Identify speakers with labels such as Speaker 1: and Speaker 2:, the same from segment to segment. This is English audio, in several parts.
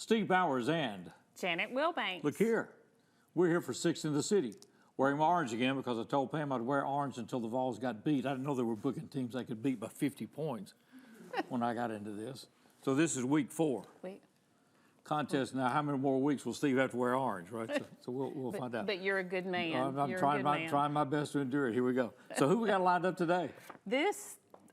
Speaker 1: Steve Bowers and
Speaker 2: Janet Wilbanks.
Speaker 1: look here. We're here for Six in the City. Wearing my orange again because I told Pam I'd wear orange until the Vols got beat. I didn't know they were booking teams they could beat by 50 points when I got into this. So this is week 4. Contest now. How many more weeks will Steve have to wear orange, right? So we'll find out.
Speaker 2: But you're a good man.
Speaker 1: I'm trying my best to endure it. Here we go. So who we got lined up today?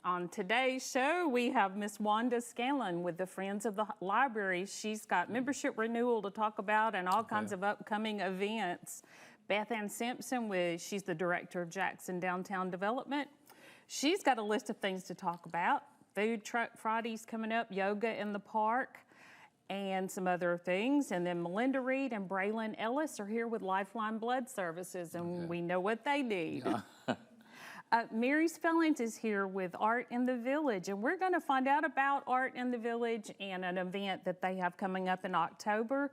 Speaker 2: On today's show, we have Miss Wanda Scanlon with the Friends of the Library. She's got membership renewal to talk about and all kinds of upcoming events. Beth Ann Simpson, she's the Director of Jackson Downtown Development. She's got a list of things to talk about. Food Truck Fridays coming up, yoga in the park, and some other things. And then Melinda Reed and Braylon Ellis are here with Lifeline Blood Services, and we know what they need. Mary Spellings is here with Art in the Village, and we're going to find out about Art in the Village and an event that they have coming up in October.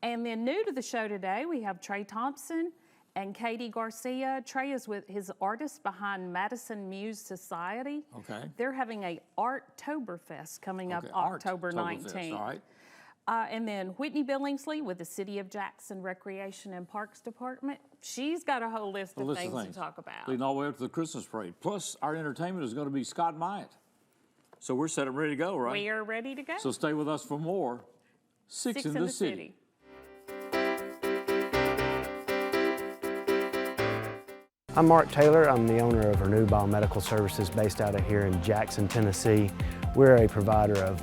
Speaker 2: And then new to the show today, we have Trey Thompson and Katie Garcia. Trey is with his artist behind Madison Muse Society. Okay. They're having a Arttoberfest coming up October 19th. All right. And then Whitney Billingsley with the City of Jackson Recreation and Parks Department. She's got a whole list of things to talk about.
Speaker 1: Leading all the way up to the Christmas parade. Plus, our entertainment is going to be Scott Myatt. So we're set up ready to go, right?
Speaker 2: We are ready to go.
Speaker 1: So stay with us for more Six in the City.
Speaker 3: I'm Mark Taylor. I'm the owner of Renew Biomedical Services based out of here in Jackson, Tennessee. We're a provider of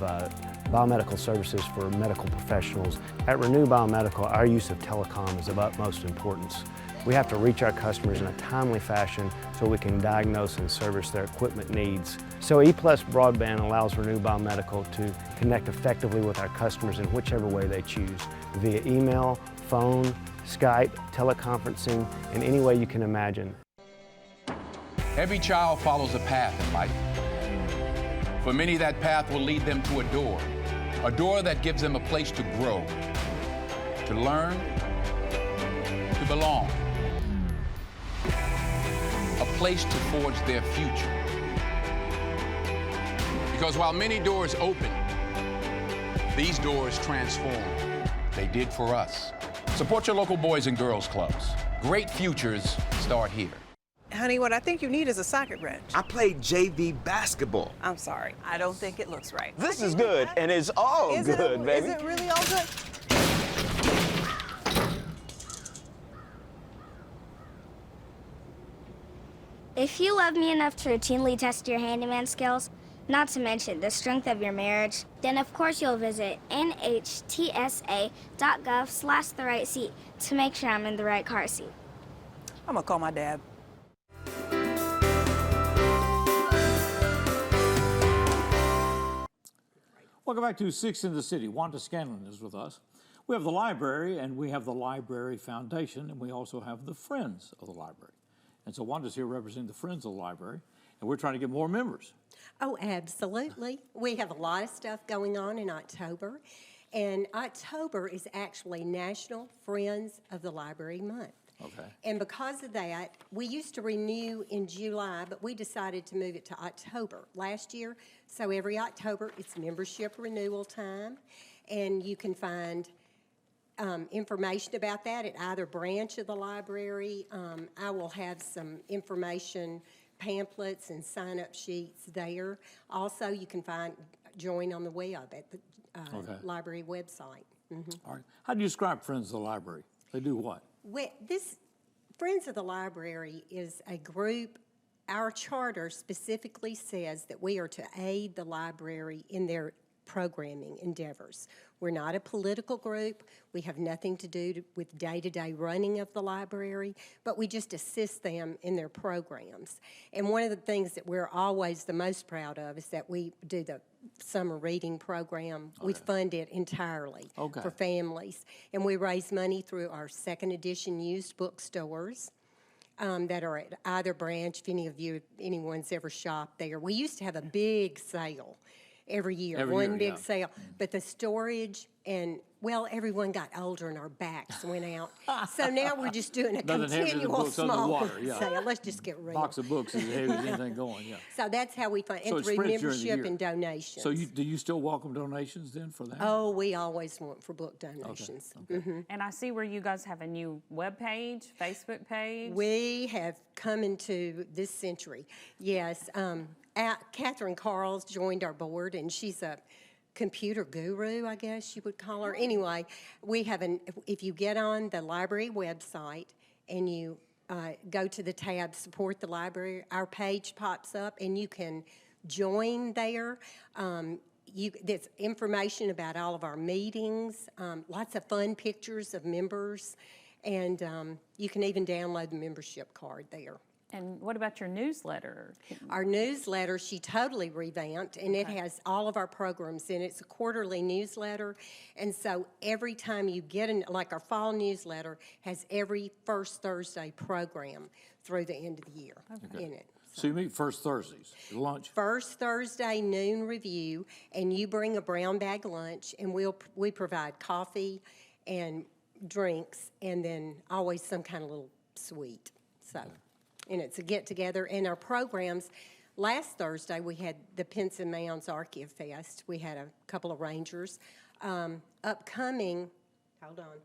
Speaker 3: biomedical services for medical professionals. At Renew Biomedical, our use of telecom is of utmost importance. We have to reach our customers in a timely fashion so we can diagnose and service their equipment needs. So EPlus Broadband allows Renew Biomedical to connect effectively with our customers in whichever way they choose, via email, phone, Skype, teleconferencing, in any way you can imagine.
Speaker 4: Every child follows a path in life. For many, that path will lead them to a door that gives them a place to grow, to learn, to belong, a place to forge their future. Because while many doors open, these doors transform. They did for us. Support your local Boys and Girls Clubs. Great futures start here.
Speaker 5: Honey, what I think you need is a socket wrench.
Speaker 6: I played JV basketball.
Speaker 5: I'm sorry. I don't think it looks right.
Speaker 6: This is good, and it's all good, baby.
Speaker 5: Is it really all good?
Speaker 7: If you love me enough to routinely test your handyman skills, not to mention the strength of your marriage, then of course you'll visit nhtsa.gov/therightseat to make sure I'm in the right car seat.
Speaker 5: I'm gonna call my dad.
Speaker 1: Welcome back to Six in the City. Wanda Scanlon is with us. We have the library, and we have the Library Foundation, and we also have the Friends of the Library. And so Wanda's here representing the Friends of the Library, and we're trying to get more members.
Speaker 8: Oh, absolutely. We have a lot of stuff going on in October, and October is actually National Friends of the Library Month. Okay. And because of that, we used to renew in July, but we decided to move it to October last year. So every October, it's membership renewal time, and you can find information about that at either branch of the library. I will have some information pamphlets and sign-up sheets there. Also, you can join on the web at the library website.
Speaker 1: All right. How do you describe Friends of the Library? They do what?
Speaker 8: This Friends of the Library is a group. Our charter specifically says that we are to aid the library in their programming endeavors. We're not a political group. We have nothing to do with day-to-day running of the library, but we just assist them in their programs. And one of the things that we're always the most proud of is that we do the summer reading program. We fund it entirely for families. And we raise money through our second edition used bookstores that are at either branch, if anyone's ever shopped there. We used to have a big sale every year, one big sale. But the storage and Well, everyone got older and our backs went out. So now we're just doing a
Speaker 1: Nothing heavier than
Speaker 8: continual
Speaker 1: books under
Speaker 8: small
Speaker 1: water, yeah.
Speaker 8: sale. Let's just get real.
Speaker 1: Box of books is as heavy as anything going, yeah.
Speaker 8: So that's how we fund,
Speaker 1: So
Speaker 8: and
Speaker 1: it
Speaker 8: through
Speaker 1: spreads during the
Speaker 8: membership
Speaker 1: year.
Speaker 8: and donations.
Speaker 1: So do you still welcome donations then for that?
Speaker 8: Oh, we always want for book donations.
Speaker 2: And I see where you guys have a new web page, Facebook page.
Speaker 8: We have come into this century. Yes, Catherine Carls joined our board, and she's a computer guru, I guess you would call her. Anyway, we have if you get on the library website and you go to the tab Support the Library, our page pops up and you can join there. There's information about all of our meetings, lots of fun pictures of members, and you can even download the membership card there.
Speaker 2: And what about your newsletter?
Speaker 8: Our newsletter, she totally revamped, and it has all of our programs in it. It's a quarterly newsletter, and so every time you get like our fall newsletter has every first Thursday program through the end of the year in it.
Speaker 1: So you meet first Thursdays, lunch?
Speaker 8: First Thursday noon review, and you bring a brown bag lunch, and we provide coffee and drinks, and then always some kind of little sweet. So. And it's a get-together. And our programs, last Thursday, we had the Pence and Mounds Archaea Fest. We had a couple of rangers. Upcoming, hold on,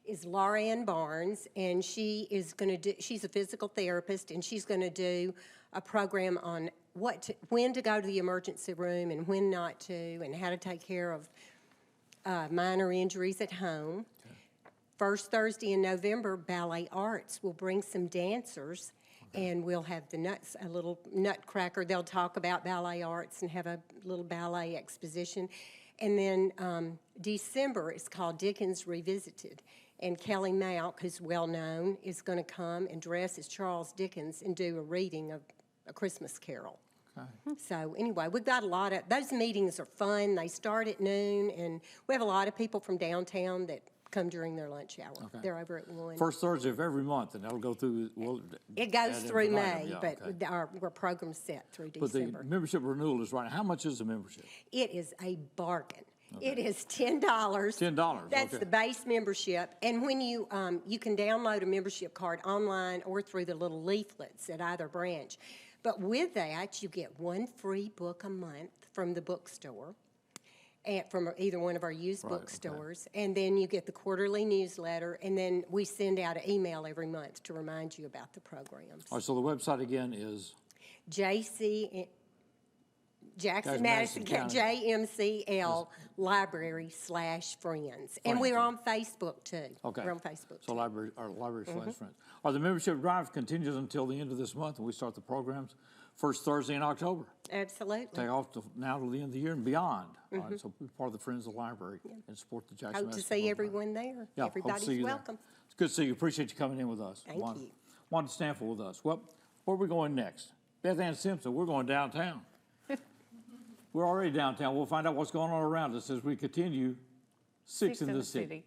Speaker 8: is Laura Ann Barnes, and she is going to do, she's a physical therapist, and she's going to do a program on when to go to the emergency room and when not to, and how to take care of minor injuries at home. Okay. First Thursday in November, Ballet Arts will bring some dancers. And we'll have a little nutcracker. They'll talk about ballet arts and have a little ballet exposition. And then December is called Dickens Revisited. And Kelly Malk, who's well known, is going to come and dress as Charles Dickens and do a reading of A Christmas Carol. Okay. So anyway, we've got a lot of, those meetings are fun. They start at noon, and we have a lot of people from downtown that come during their lunch hour. Okay. They're over at 1.
Speaker 1: First Thursday of every month, and that'll go through.
Speaker 8: It goes through May, but our program's set through December.
Speaker 1: But the membership renewal is right. How much is the membership?
Speaker 8: It is a bargain. Okay. It is $10. $10. That's the base membership, and when you can download a membership card online or through the little leaflets at either branch. But with that, you get one free book a month from the bookstore. From either one of our used bookstores, and then you get the quarterly newsletter, and then we send out an email every month to remind you about the programs.
Speaker 1: All right, so the website again is?
Speaker 8: Jackson Madison JMCL Library/Friends. And we're on Facebook too.
Speaker 1: Okay.
Speaker 8: We're on Facebook.
Speaker 1: So library/friends. All right, the membership drive continues until the end of this month, and we start the programs first Thursday in October.
Speaker 8: Absolutely.
Speaker 1: Take off now till the end of the year and beyond. All right, so be part of the Friends of the Library and support the Jackson
Speaker 8: Hope to see everyone there.
Speaker 1: Yeah,
Speaker 8: everybody's welcome.
Speaker 1: There. It's good to see you. Appreciate you coming in with us.
Speaker 8: Thank you.
Speaker 1: Wanda Stanfield with us. Well, where are we going next? Beth Ann Simpson, we're going downtown. We're already downtown. We'll find out what's going on around us as we continue Six in the City.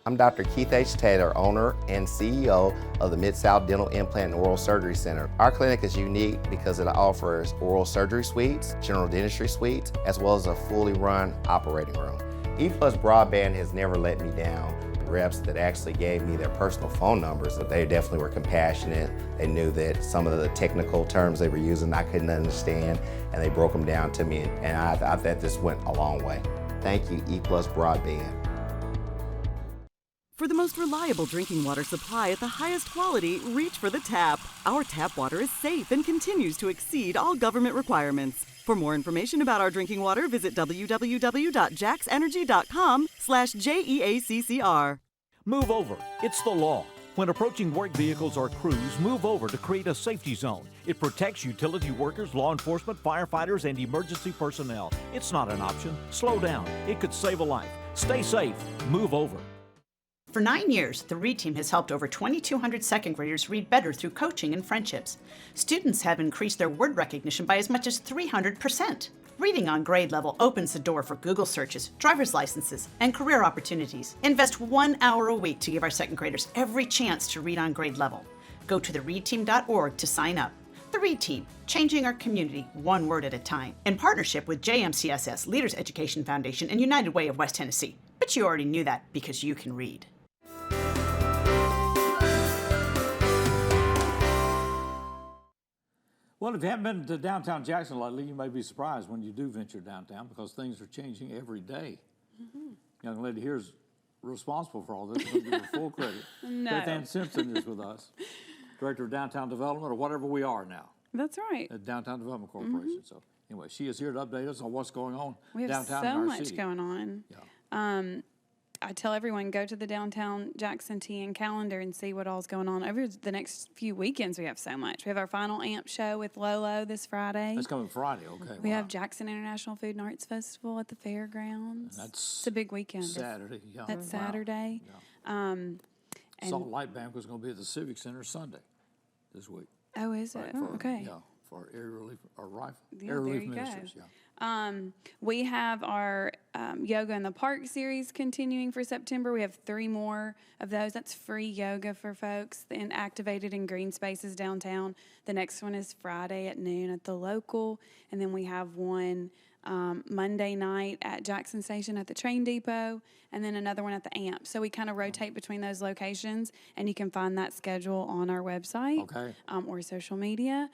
Speaker 9: I'm Dr. Keith H. Taylor, owner and CEO of the Mid-South Dental Implant and Oral Surgery Center. Our clinic is unique because it offers oral surgery suites, general dentistry suites, as well as a fully run operating room. EPlus Broadband has never let me down. The reps that actually gave me their personal phone numbers, that they definitely were compassionate. They knew that some of the technical terms they were using I couldn't understand, and they broke them down to me, and I thought this went a long way. Thank you, EPlus Broadband.
Speaker 10: For the most reliable drinking water supply at the highest quality, reach for the tap. Our tap water is safe and continues to exceed all government requirements. For more information about our drinking water, visit www.jaxenergy.com/JEACCR.
Speaker 11: Move over. It's the law. When approaching work vehicles or crews, move over to create a safety zone. It protects utility workers, law enforcement, firefighters, and emergency personnel. It's not an option. Slow down. It could save a life. Stay safe. Move over.
Speaker 12: For 9 years, the READ team has helped over 2,200 second graders read better through coaching and friendships. Students have increased their word recognition by as much as 300%. Reading on grade level opens the door for Google searches, driver's licenses, and career opportunities. Invest 1 hour a week to give our second graders every chance to read on grade level. Go to thereadteam.org to sign up. The READ team, changing our community one word at a time, in partnership with JMCSS, Leaders Education Foundation, and United Way of West Tennessee. But you already knew that because you can read.
Speaker 1: Well, if you haven't been to downtown Jackson lately, you may be surprised when you do venture downtown because things are changing every day. Young lady here is responsible for all this. We'll give her full credit.
Speaker 13: No.
Speaker 1: Beth Ann Simpson is with us, Director of Downtown Development, or whatever we are now,
Speaker 13: That's right.
Speaker 1: at Downtown Development Corporation. So anyway, she is here to update us on what's going on
Speaker 13: We have
Speaker 1: downtown
Speaker 13: so
Speaker 1: in our
Speaker 13: much
Speaker 1: city.
Speaker 13: going on.
Speaker 1: Yeah.
Speaker 13: I tell everyone, go to the downtown Jackson TN calendar and see what all's going on. Over the next few weekends, we have so much. We have our final AMP show with Lolo this Friday.
Speaker 1: That's coming Friday, okay.
Speaker 13: We have Jackson International Food and Arts Festival at the fairgrounds.
Speaker 1: That's
Speaker 13: it's a big weekend.
Speaker 1: Saturday, yeah.
Speaker 13: That's
Speaker 1: Wow.
Speaker 13: Saturday.
Speaker 1: Yeah.
Speaker 13: And
Speaker 1: Salt Light Bank was going to be at the Civic Center Sunday this week.
Speaker 13: oh, is it?
Speaker 1: Right,
Speaker 13: Oh,
Speaker 1: for-
Speaker 13: okay.
Speaker 1: Yeah, for air relief, or rifle,
Speaker 13: Yeah,
Speaker 1: air
Speaker 13: there
Speaker 1: relief
Speaker 13: you go.
Speaker 1: ministers, yeah.
Speaker 13: We have our Yoga in the Park series continuing for September. We have 3 more of those. That's free yoga for folks and activated in green spaces downtown. The next one is Friday at noon at the local. And then we have one Monday night at Jackson Station at the train depot, and then another one at the AMP. So we kind of rotate between those locations, and you can find that schedule on our website or social media.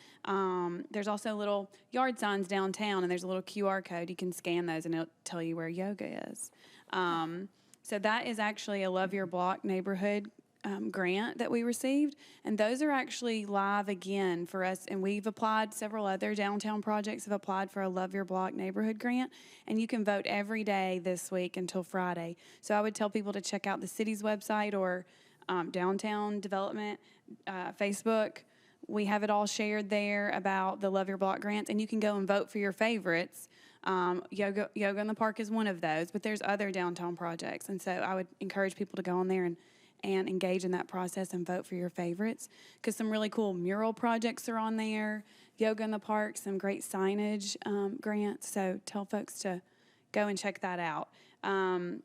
Speaker 13: There's also little yard signs downtown, and there's a little QR code. You can scan those, and it'll tell you where yoga is. So that is actually a Love Your Block neighborhood grant that we received, and those are actually live again for us, and we've applied. Several other downtown projects have applied for a Love Your Block neighborhood grant, and you can vote every day this week until Friday. So I would tell people to check out the city's website or downtown development Facebook. We have it all shared there about the Love Your Block grants, and you can go and vote for your favorites. Yoga in the Park is one of those, but there's other downtown projects, and so I would encourage people to go on there and engage in that process and vote for your favorites, because some really cool mural projects are on there. Yoga in the Park, some great signage grants, so tell folks to go and check that out. And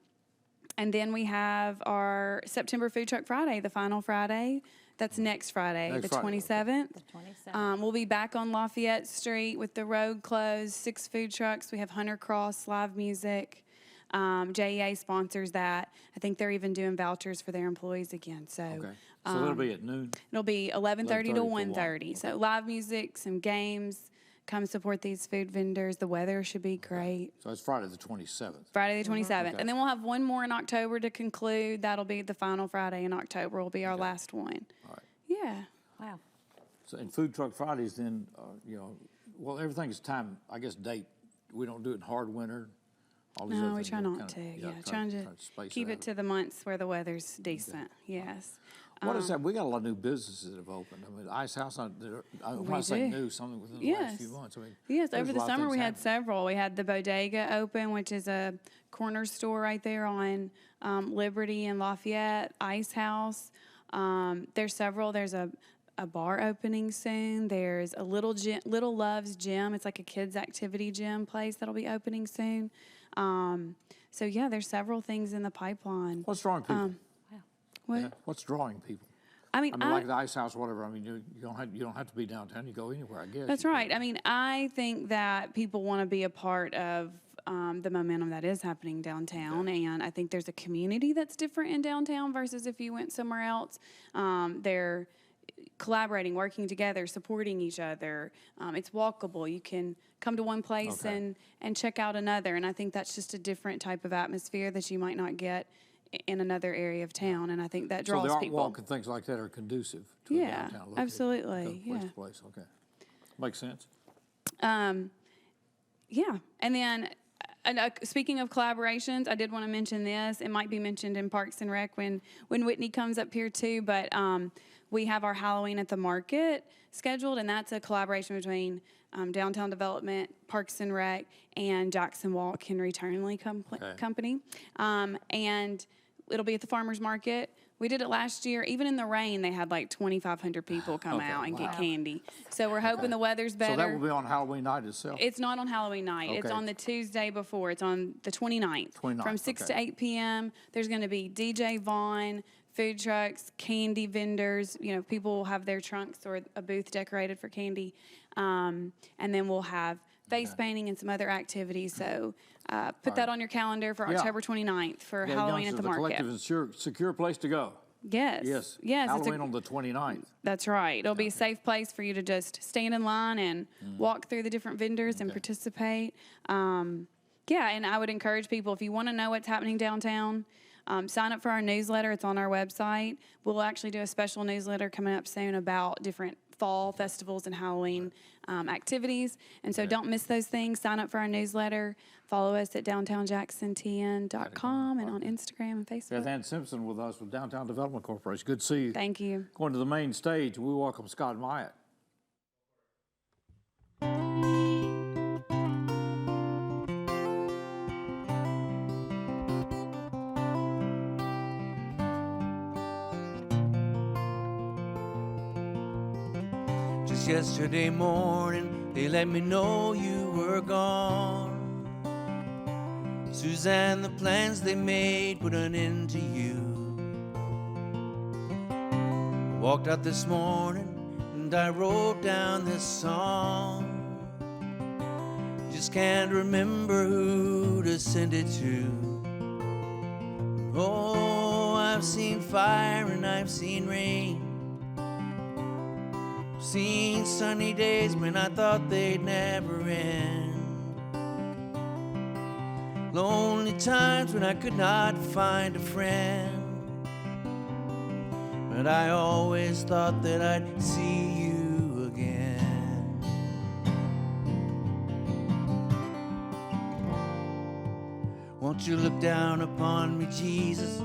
Speaker 13: then we have our September Food Truck Friday, the final Friday. That's next Friday, the 27th.
Speaker 2: The 27th.
Speaker 13: We'll be back on Lafayette Street with the road closed, 6 food trucks. We have Hunter Cross, live music. JEA sponsors that. I think they're even doing vouchers for their employees again. So,
Speaker 1: So that'll be at noon?
Speaker 13: It'll be 11:30 to 1:30.
Speaker 1: Okay.
Speaker 13: So live music, some games. Come support these food vendors. The weather should be great.
Speaker 1: So it's Friday the 27th.
Speaker 13: Friday the 27th.
Speaker 1: Okay.
Speaker 13: And then we'll have one more in October to conclude. That'll be the final Friday in October will be our last one.
Speaker 1: All right.
Speaker 13: Yeah.
Speaker 2: Wow.
Speaker 1: So in Food Truck Fridays, then, well, everything's time, I guess, date. We don't do it in hard winter. All these
Speaker 13: No,
Speaker 1: other
Speaker 13: we
Speaker 1: things,
Speaker 13: try
Speaker 1: we
Speaker 13: not
Speaker 1: kinda-
Speaker 13: to.
Speaker 1: yeah,
Speaker 13: Trying to
Speaker 1: space
Speaker 13: keep
Speaker 1: out.
Speaker 13: it to the months where the weather's decent. Yes.
Speaker 1: What is that? We got a lot of new businesses that have opened. I mean, Ice House, when I say
Speaker 13: do.
Speaker 1: new, something within the last few months. I mean,
Speaker 13: Yes,
Speaker 1: there's
Speaker 13: over
Speaker 1: a
Speaker 13: the
Speaker 1: lot of
Speaker 13: summer
Speaker 1: things
Speaker 13: we had
Speaker 1: happening.
Speaker 13: several. We had the Bodega open, which is a corner store right there on Liberty and Lafayette. Ice House. There's several. There's a bar opening soon. There's a Little Love's Gym. It's like a kids activity gym place that'll be opening soon. So yeah, there's several things in the pipeline.
Speaker 1: What's drawing people?
Speaker 13: What?
Speaker 1: Yeah, what's drawing people?
Speaker 13: I mean,
Speaker 1: like the Ice House, whatever. I mean, you don't have to be downtown. You go anywhere, I guess.
Speaker 13: That's right. I mean, I think that people want to be a part of the momentum that is happening downtown, and I think there's a community that's different in downtown versus if you went somewhere else. They're collaborating, working together, supporting each other. It's walkable. You can come to one place and check out another, and I think that's just a different type of atmosphere that you might not get in another area of town, and I think that draws
Speaker 1: so the art
Speaker 13: people.
Speaker 1: walk and things like that are conducive to a downtown location.
Speaker 13: Absolutely.
Speaker 1: Place to place. Okay, makes sense.
Speaker 13: Yeah, and then speaking of collaborations, I did want to mention this. It might be mentioned in Parks and Rec when Whitney comes up here too, but we have our Halloween at the Market scheduled, and that's a collaboration between Downtown Development, Parks and Rec, and Jackson Walk Henry Turnley Company. And it'll be at the Farmers Market. We did it last year. Even in the rain, they had like 2,500 people come out and get candy. So we're hoping the weather's better.
Speaker 1: So that will be on Halloween night itself?
Speaker 13: It's not on Halloween night. It's on the Tuesday before. It's on the 29th.
Speaker 1: 29th,
Speaker 13: From 6 to 8 p.m. There's going to be DJ Vaughn, food trucks, candy vendors. You know, people will have their trunks or a booth decorated for candy. And then we'll have face painting and some other activities. So put that on your calendar for October 29th for Halloween at the market.
Speaker 1: The collective is secure place to go.
Speaker 13: Yes. Yes.
Speaker 1: Halloween on the 29th.
Speaker 13: That's right. It'll be a safe place for you to just stand in line and walk through the different vendors and participate. Yeah, and I would encourage people, if you want to know what's happening downtown, sign up for our newsletter. It's on our website. We'll actually do a special newsletter coming up soon about different fall festivals and Halloween activities. And so don't miss those things. Sign up for our newsletter. Follow us at downtownjacksontn.com and on Instagram and Facebook.
Speaker 1: Beth Ann Simpson with us with Downtown Development Corporation. Good to see you.
Speaker 13: Thank you.
Speaker 1: Going to the main stage, we welcome Scott Myatt.
Speaker 14: Just yesterday morning, they let me know you were gone. Suzanne, the plans they made put an end to you. I walked out this morning and I wrote down this song. Just can't remember who to send it to. Oh, I've seen fire and I've seen rain. Seen sunny days when I thought they'd never end. Lonely times when I could not find a friend. But I always thought that I'd see you again. Won't you look down upon me, Jesus?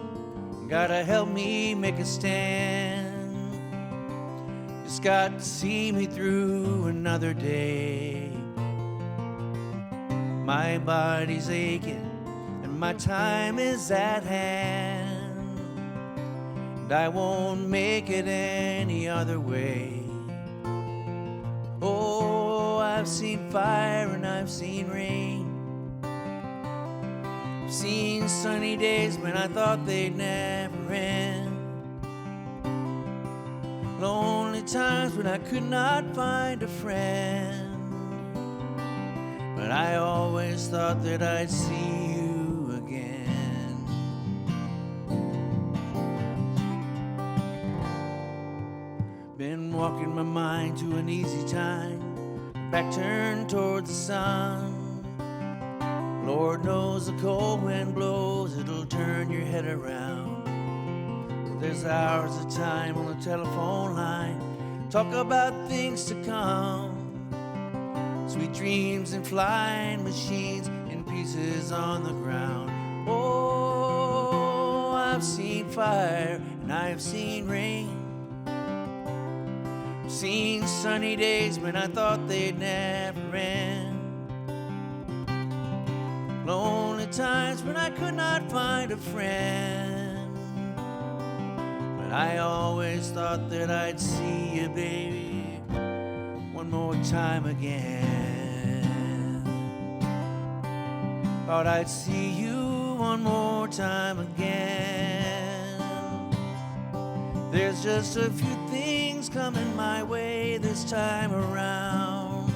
Speaker 14: Gotta help me make a stand. Just got to see me through another day. My body's aching and my time is at hand, and I won't make it any other way. Oh, I've seen fire and I've seen rain. I've seen sunny days when I thought they'd never end. Lonely times when I could not find a friend. But I always thought that I'd see you again. Been walking my mind to an easy time, back turned towards the sun. Lord knows the cold wind blows, it'll turn your head around. There's hours of time on the telephone line, talk about things to come. Sweet dreams and flying machines in pieces on the ground. Oh, I've seen fire and I've seen rain. I've seen sunny days when I thought they'd never end. Lonely times when I could not find a friend. But I always thought that I'd see you, baby, one more time again. Thought I'd see you one more time again. There's just a few things coming my way this time around.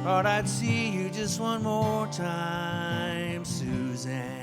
Speaker 14: Thought I'd see you just one more time, Suzanne.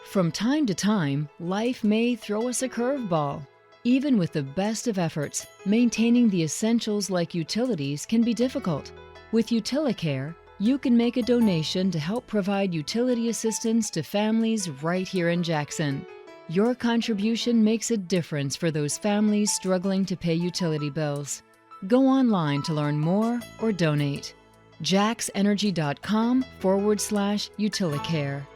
Speaker 15: From time to time, life may throw us a curveball. Even with the best of efforts, maintaining the essentials like utilities can be difficult. With UtiliCare, you can make a donation to help provide utility assistance to families right here in Jackson. Your contribution makes a difference for those families struggling to pay utility bills. Go online to learn more or donate. jacksenergy.com/UtiliCare.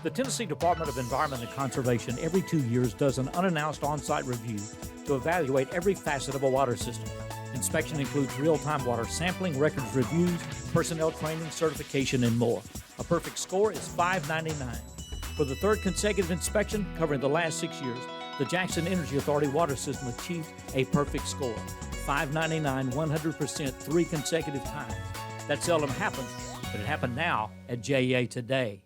Speaker 11: The Tennessee Department of Environment and Conservation every 2 years does an unannounced on-site review to evaluate every facet of a water system. Inspection includes real-time water sampling, records reviews, personnel training, certification, and more. A perfect score is $5.99. For the third consecutive inspection covering the last 6 years, the Jackson Energy Authority water system achieved a perfect score. 599, 100%, 3 consecutive times. That seldom happens, but it happened now at JEA today.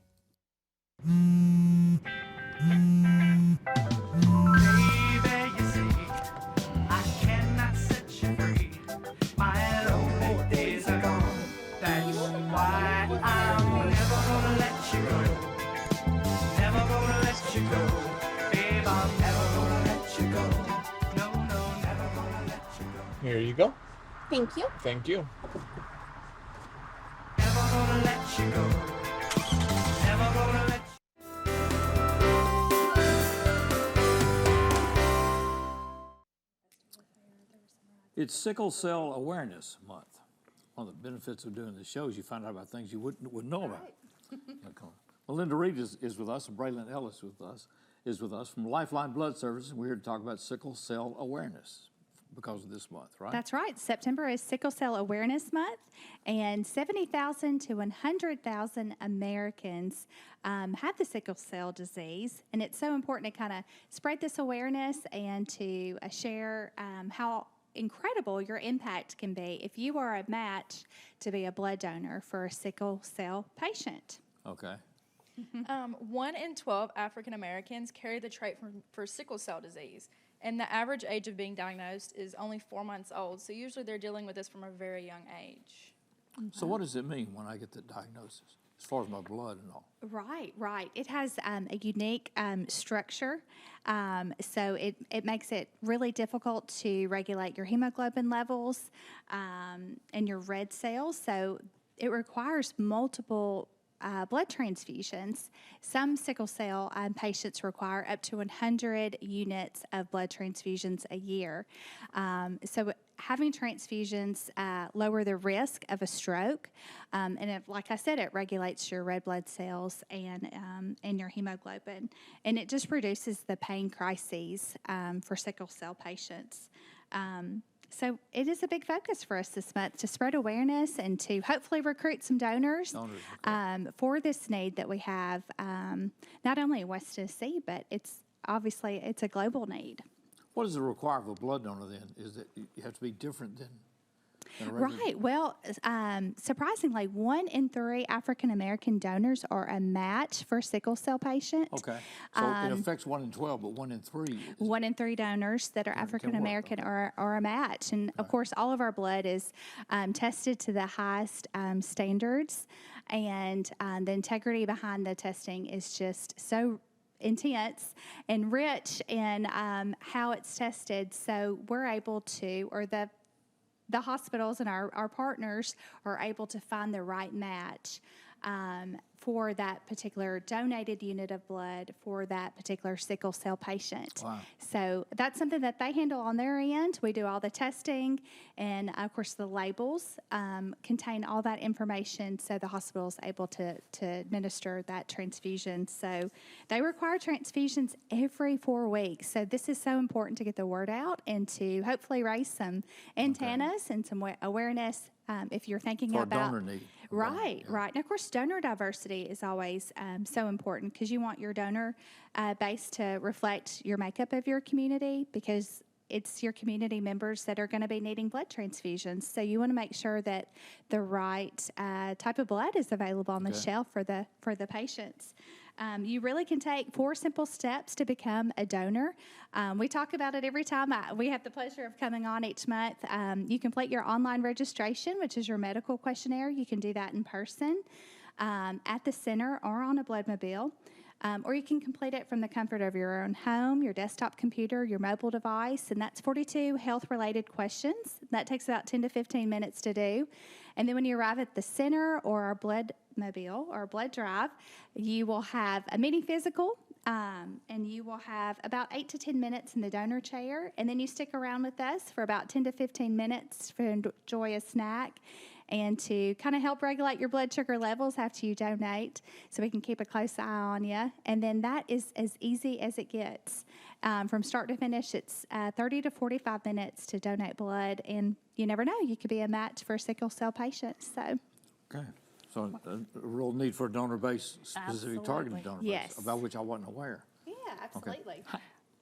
Speaker 16: Here you go.
Speaker 7: Thank you.
Speaker 16: Thank you.
Speaker 1: It's Sickle Cell Awareness Month. One of the benefits of doing the shows, you find out about things you wouldn't know about. Well, Linda Reed is with us, and Braylon Ellis is with us from Lifeline Blood Services. We're here to talk about sickle cell awareness because of this month, right?
Speaker 17: That's right. September is Sickle Cell Awareness Month, and 70,000 to 100,000 Americans have the sickle cell disease, and it's so important to kind of spread this awareness and to share how incredible your impact can be if you are a match to be a blood donor for a sickle cell patient.
Speaker 1: Okay.
Speaker 18: 1 in 12 African Americans carry the trait for sickle cell disease, and the average age of being diagnosed is only 4 months old. So usually they're dealing with this from a very young age.
Speaker 1: So what does it mean when I get the diagnosis, as far as my blood and all?
Speaker 17: Right. It has a unique structure, so it makes it really difficult to regulate your hemoglobin levels and your red cells. So it requires multiple blood transfusions. Some sickle cell patients require up to 100 units of blood transfusions a year. So having transfusions lower the risk of a stroke, and like I said, it regulates your red blood cells and your hemoglobin, and it just reduces the pain crises for sickle cell patients. So it is a big focus for us this month to spread awareness and to hopefully recruit some donors for this need that we have, not only in West Tennessee, but it's a global need.
Speaker 1: What does it require of a blood donor then? Is that you have to be different than a regular?
Speaker 17: Right. Well, surprisingly, 1 in 3 African American donors are a match for a sickle cell patient.
Speaker 1: Okay. So it affects 1 in 12, but 1 in 3.
Speaker 17: 1 in 3 donors that are African American are a match. And of course, all of our blood is tested to the highest standards. And the integrity behind the testing is just so intense and rich in how it's tested. So we're able to, or the hospitals and our partners are able to find the right match for that particular donated unit of blood for that particular sickle cell patient.
Speaker 1: Wow.
Speaker 17: So that's something that they handle on their end. We do all the testing, and of course the labels contain all that information, so the hospital is able to administer that transfusion. So they require transfusions every 4 weeks. So this is so important to get the word out and to hopefully raise some antennas and some awareness if you're thinking
Speaker 1: for
Speaker 17: about
Speaker 1: donor need.
Speaker 17: Right. And of course, donor diversity is always so important because you want your donor base to reflect your makeup of your community, because it's your community members that are going to be needing blood transfusions. So you want to make sure that the right type of blood is available on the shelf for the patients. You really can take 4 simple steps to become a donor. We talk about it every time we have the pleasure of coming on each month. You complete your online registration, which is your medical questionnaire. You can do that in person at the center or on a bloodmobile. Or you can complete it from the comfort of your own home, your desktop computer, your mobile device, and that's 42 health-related questions. That takes about 10 to 15 minutes to do. And then when you arrive at the center or our bloodmobile or blood drive, you will have a mini physical, and you will have about 8 to 10 minutes in the donor chair, and then you stick around with us for about 10 to 15 minutes to enjoy a snack and to kind of help regulate your blood sugar levels after you donate, so we can keep a close eye on you. And then that is as easy as it gets. From start to finish, it's 30 to 45 minutes to donate blood, and you never know, you could be a match for a sickle cell patient. So,
Speaker 1: okay. So a real need for a donor base, specific targeted donor base,
Speaker 17: Yes.
Speaker 1: about which I wasn't aware.
Speaker 17: Yeah, absolutely.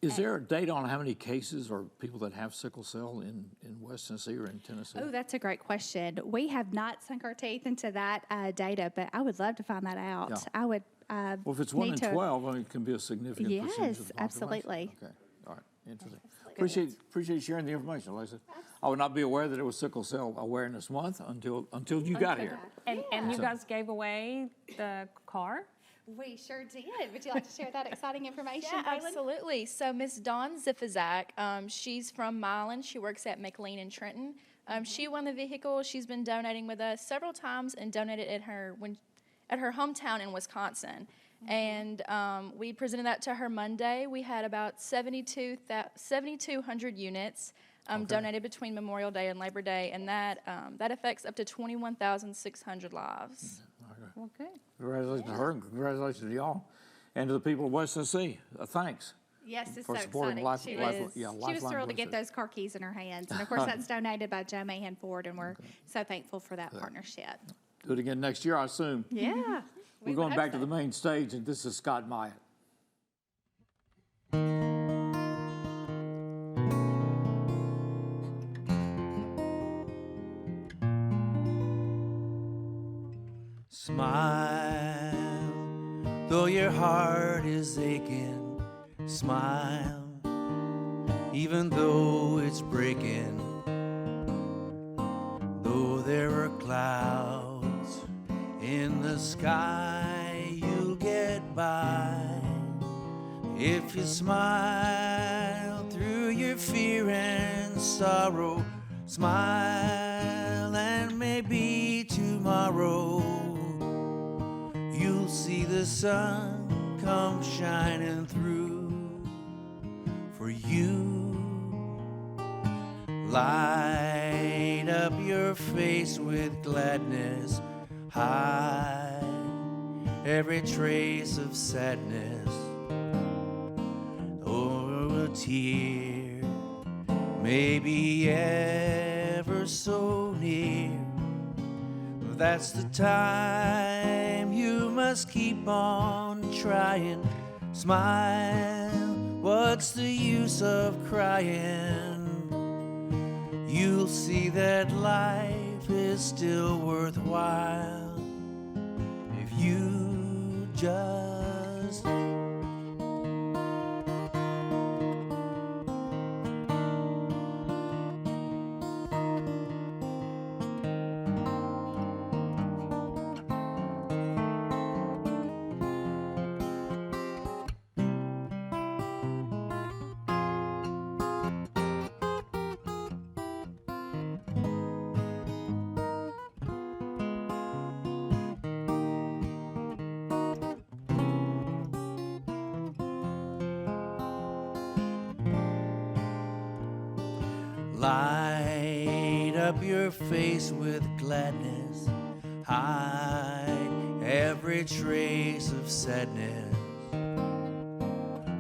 Speaker 1: Is there a data on how many cases or people that have sickle cell in West Tennessee or in Tennessee?
Speaker 17: Oh, that's a great question. We have not sunk our teeth into that data, but I would love to find that out.
Speaker 1: Yeah.
Speaker 17: I would.
Speaker 1: Well, if it's 1 in 12, I mean, it can be a significant percentage of the
Speaker 17: Yes,
Speaker 1: population.
Speaker 17: absolutely.
Speaker 1: Okay, all right, interesting. Appreciate you sharing the information, Lisa. I would not be aware that it was Sickle Cell Awareness Month until you got here.
Speaker 2: And you guys gave away the car?
Speaker 17: We sure did. Would you like to share that exciting information,
Speaker 18: Yeah,
Speaker 17: Kaylin?
Speaker 18: absolutely. So Miss Dawn Zifazak, she's from Milan. She works at McLean in Trenton. She won the vehicle. She's been donating with us several times and donated at her hometown in Wisconsin. And we presented that to her Monday. We had about 7,200 units donated between Memorial Day and Labor Day, and that affects up to 21,600 lives.
Speaker 2: Well, good.
Speaker 1: Congratulations to her and congratulations to y'all. And to the people of West Tennessee, thanks.
Speaker 17: Yes, it's
Speaker 1: for
Speaker 17: so
Speaker 1: supporting
Speaker 17: exciting. She was
Speaker 1: Lifeline
Speaker 17: thrilled to get
Speaker 1: Blue
Speaker 17: those car keys in her hands. And of course, that's donated by Joe Mahan Ford, and we're so thankful for that partnership.
Speaker 1: Do it again next year, I assume.
Speaker 17: Yeah.
Speaker 1: We're going back to the main stage, and this is Scott Myatt.
Speaker 14: Smile, though your heart is aching. Smile, even though it's breaking. Though there are clouds in the sky, you'll get by. If you smile through your fear and sorrow, smile and maybe tomorrow you'll see the sun come shining through for you. Light up your face with gladness, hide every trace of sadness. Or a tear may be ever so near, that's the time you must keep on trying. Smile, what's the use of crying? You'll see that life is still worthwhile if you just light up your face with gladness, hide every trace of sadness.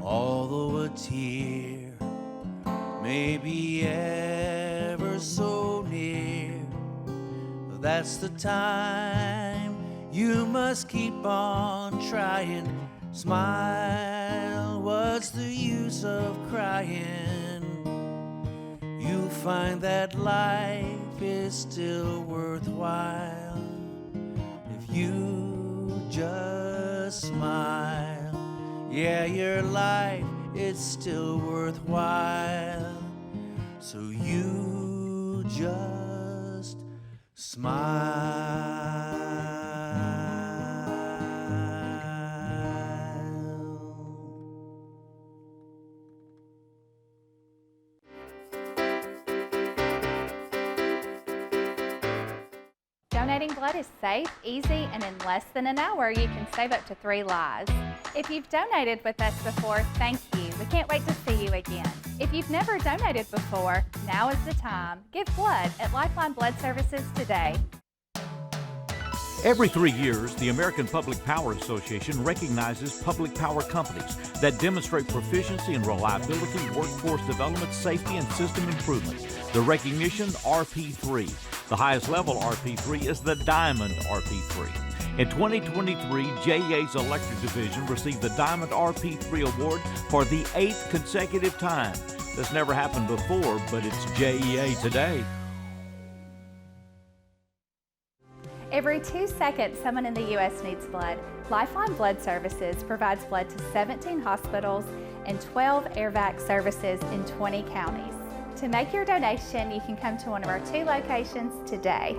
Speaker 14: Although a tear may be ever so near, that's the time you must keep on trying. Smile, what's the use of crying? You'll find that life is still worthwhile if you just smile. Yeah, your life is still worthwhile, so you just smile.
Speaker 19: Donating blood is safe, easy, and in less than an hour, you can save up to 3 lives. If you've donated with us before, thank you. We can't wait to see you again. If you've never donated before, now is the time. Give blood at Lifeline Blood Services today.
Speaker 11: Every 3 years, the American Public Power Association recognizes public power companies that demonstrate proficiency in reliability, workforce development, safety, and system improvements. The recognition, RP3. The highest level RP3 is the Diamond RP3. In 2023, JEA's Electric Division received the Diamond RP3 award for the 8th consecutive time. This never happened before, but it's JEA today.
Speaker 19: Every 2 seconds, someone in the U.S. needs blood. Lifeline Blood Services provides blood to 17 hospitals and 12 AirVac services in 20 counties. To make your donation, you can come to one of our 2 locations today.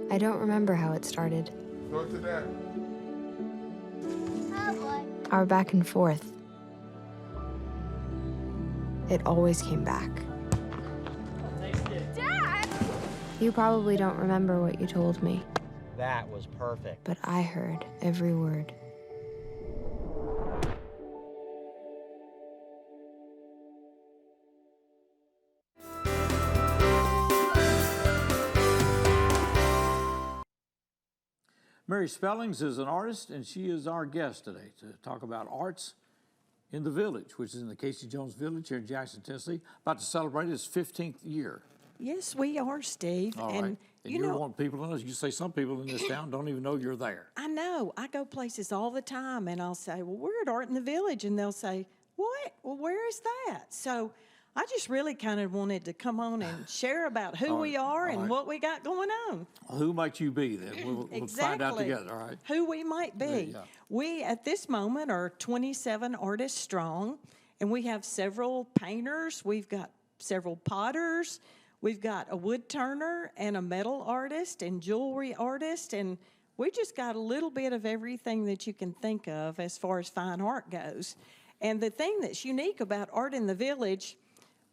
Speaker 20: I don't remember how it started.
Speaker 21: Go to that.
Speaker 20: Our back and forth. It always came back.
Speaker 21: Dad!
Speaker 20: You probably don't remember what you told me,
Speaker 22: That was perfect.
Speaker 20: but I heard every word.
Speaker 1: Mary Spellings is an artist, and she is our guest today to talk about arts in the Village, which is in the Casey Jones Village here in Jackson, Tennessee, about to celebrate its 15th year.
Speaker 23: Yes, we are, Steve.
Speaker 1: All right. And you want people to know, you say some people in this town don't even know you're there.
Speaker 23: I know. I go places all the time, and I'll say, well, we're at Art in the Village, and they'll say, what? Well, where is that? So I just really kind of wanted to come on and share about who we are and what we got going on.
Speaker 1: Well, who might you be then? We'll find out together, all right?
Speaker 23: Who we might be.
Speaker 1: Yeah.
Speaker 23: We, at this moment, are 27 artists strong, and we have several painters. We've got several potters. We've got a wood turner and a metal artist and jewelry artist, and we just got a little bit of everything that you can think of as far as fine art goes. And the thing that's unique about Art in the Village,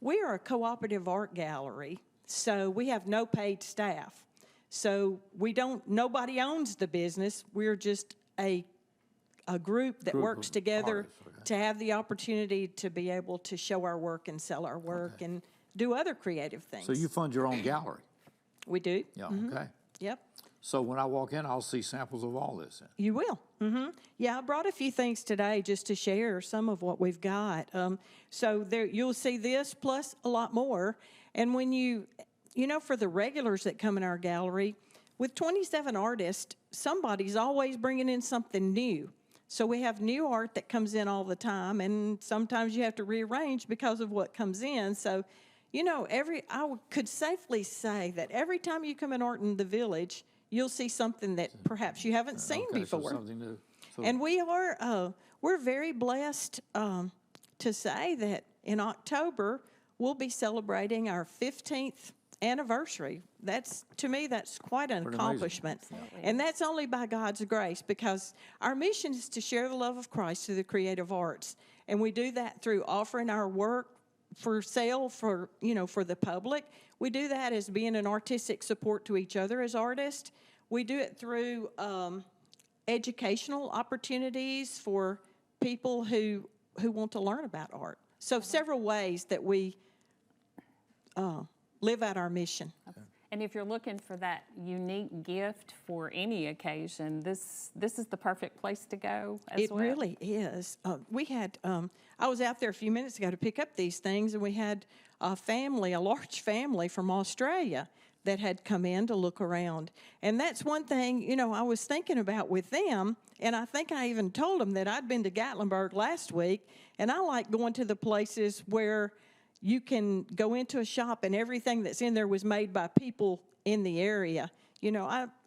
Speaker 23: we are a cooperative art gallery, so we have no paid staff. So nobody owns the business. We're just a group that works together to have the opportunity to be able to show our work and sell our work and do other creative things.
Speaker 1: So you fund your own gallery?
Speaker 23: We do.
Speaker 1: Yeah, okay.
Speaker 23: Yep.
Speaker 1: So when I walk in, I'll see samples of all this.
Speaker 23: You will. Yeah, I brought a few things today just to share some of what we've got. So there, you'll see this plus a lot more. And when you know, for the regulars that come in our gallery, with 27 artists, somebody's always bringing in something new. So we have new art that comes in all the time, and sometimes you have to rearrange because of what comes in. So, you know, I could safely say that every time you come in Art in the Village, you'll see something that perhaps you haven't seen before.
Speaker 1: So something new.
Speaker 23: And we're very blessed to say that in October, we'll be celebrating our 15th anniversary. To me, that's quite an accomplishment. And that's only by God's grace, because our mission is to share the love of Christ through the creative arts. And we do that through offering our work for sale for the public. We do that as being an artistic support to each other as artists. We do it through educational opportunities for people who want to learn about art. So several ways that we live out our mission.
Speaker 2: And if you're looking for that unique gift for any occasion, this is the perfect place to go as well.
Speaker 23: It really is. We had, I was out there a few minutes ago to pick up these things, and we had a large family from Australia that had come in to look around. And that's one thing, I was thinking about with them, and I think I even told them that I'd been to Gatlinburg last week, and I like going to the places where you can go into a shop and everything that's in there was made by people in the area.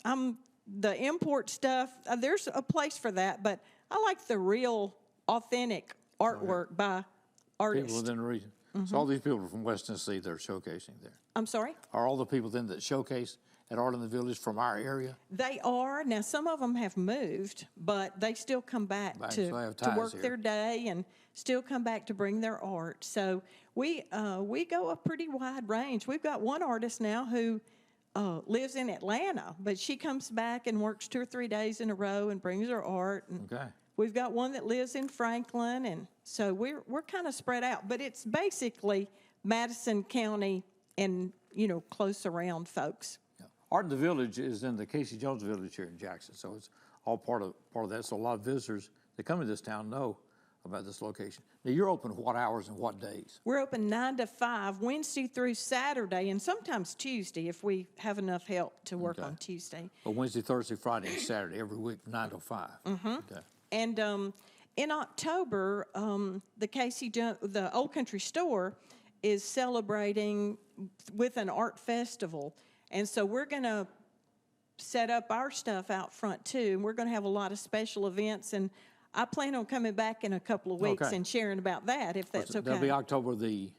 Speaker 23: I'm the import stuff, there's a place for that, but I like the real, authentic artwork by artists.
Speaker 1: People within the region. So all these people from West Tennessee that are showcasing there.
Speaker 23: I'm sorry?
Speaker 1: Are all the people then that showcase at Art in the Village from our area?
Speaker 23: They are. Now, some of them have moved, but they still come back to work their day and still come back to bring their art. So we go a pretty wide range. We've got one artist now who lives in Atlanta, but she comes back and works 2 or 3 days in a row and brings her art. And we've got one that lives in Franklin, and so we're kind of spread out. But it's basically Madison County and close around folks.
Speaker 1: Art in the Village is in the Casey Jones Village here in Jackson, so it's all part of that. So a lot of visitors that come to this town know about this location. Now, you're open what hours and what days?
Speaker 23: We're open 9 to 5, Wednesday through Saturday, and sometimes Tuesday if we have enough help to work on Tuesday.
Speaker 1: But Wednesday, Thursday, Friday, and Saturday every week, 9 to 5.
Speaker 23: Mm-hmm.
Speaker 1: Okay.
Speaker 23: And in October, the Old Country Store is celebrating with an art festival, and so we're going to set up our stuff out front too. And we're going to have a lot of special events, and I plan on coming back in a couple of weeks and sharing about that, if that's okay.
Speaker 1: That'll be October the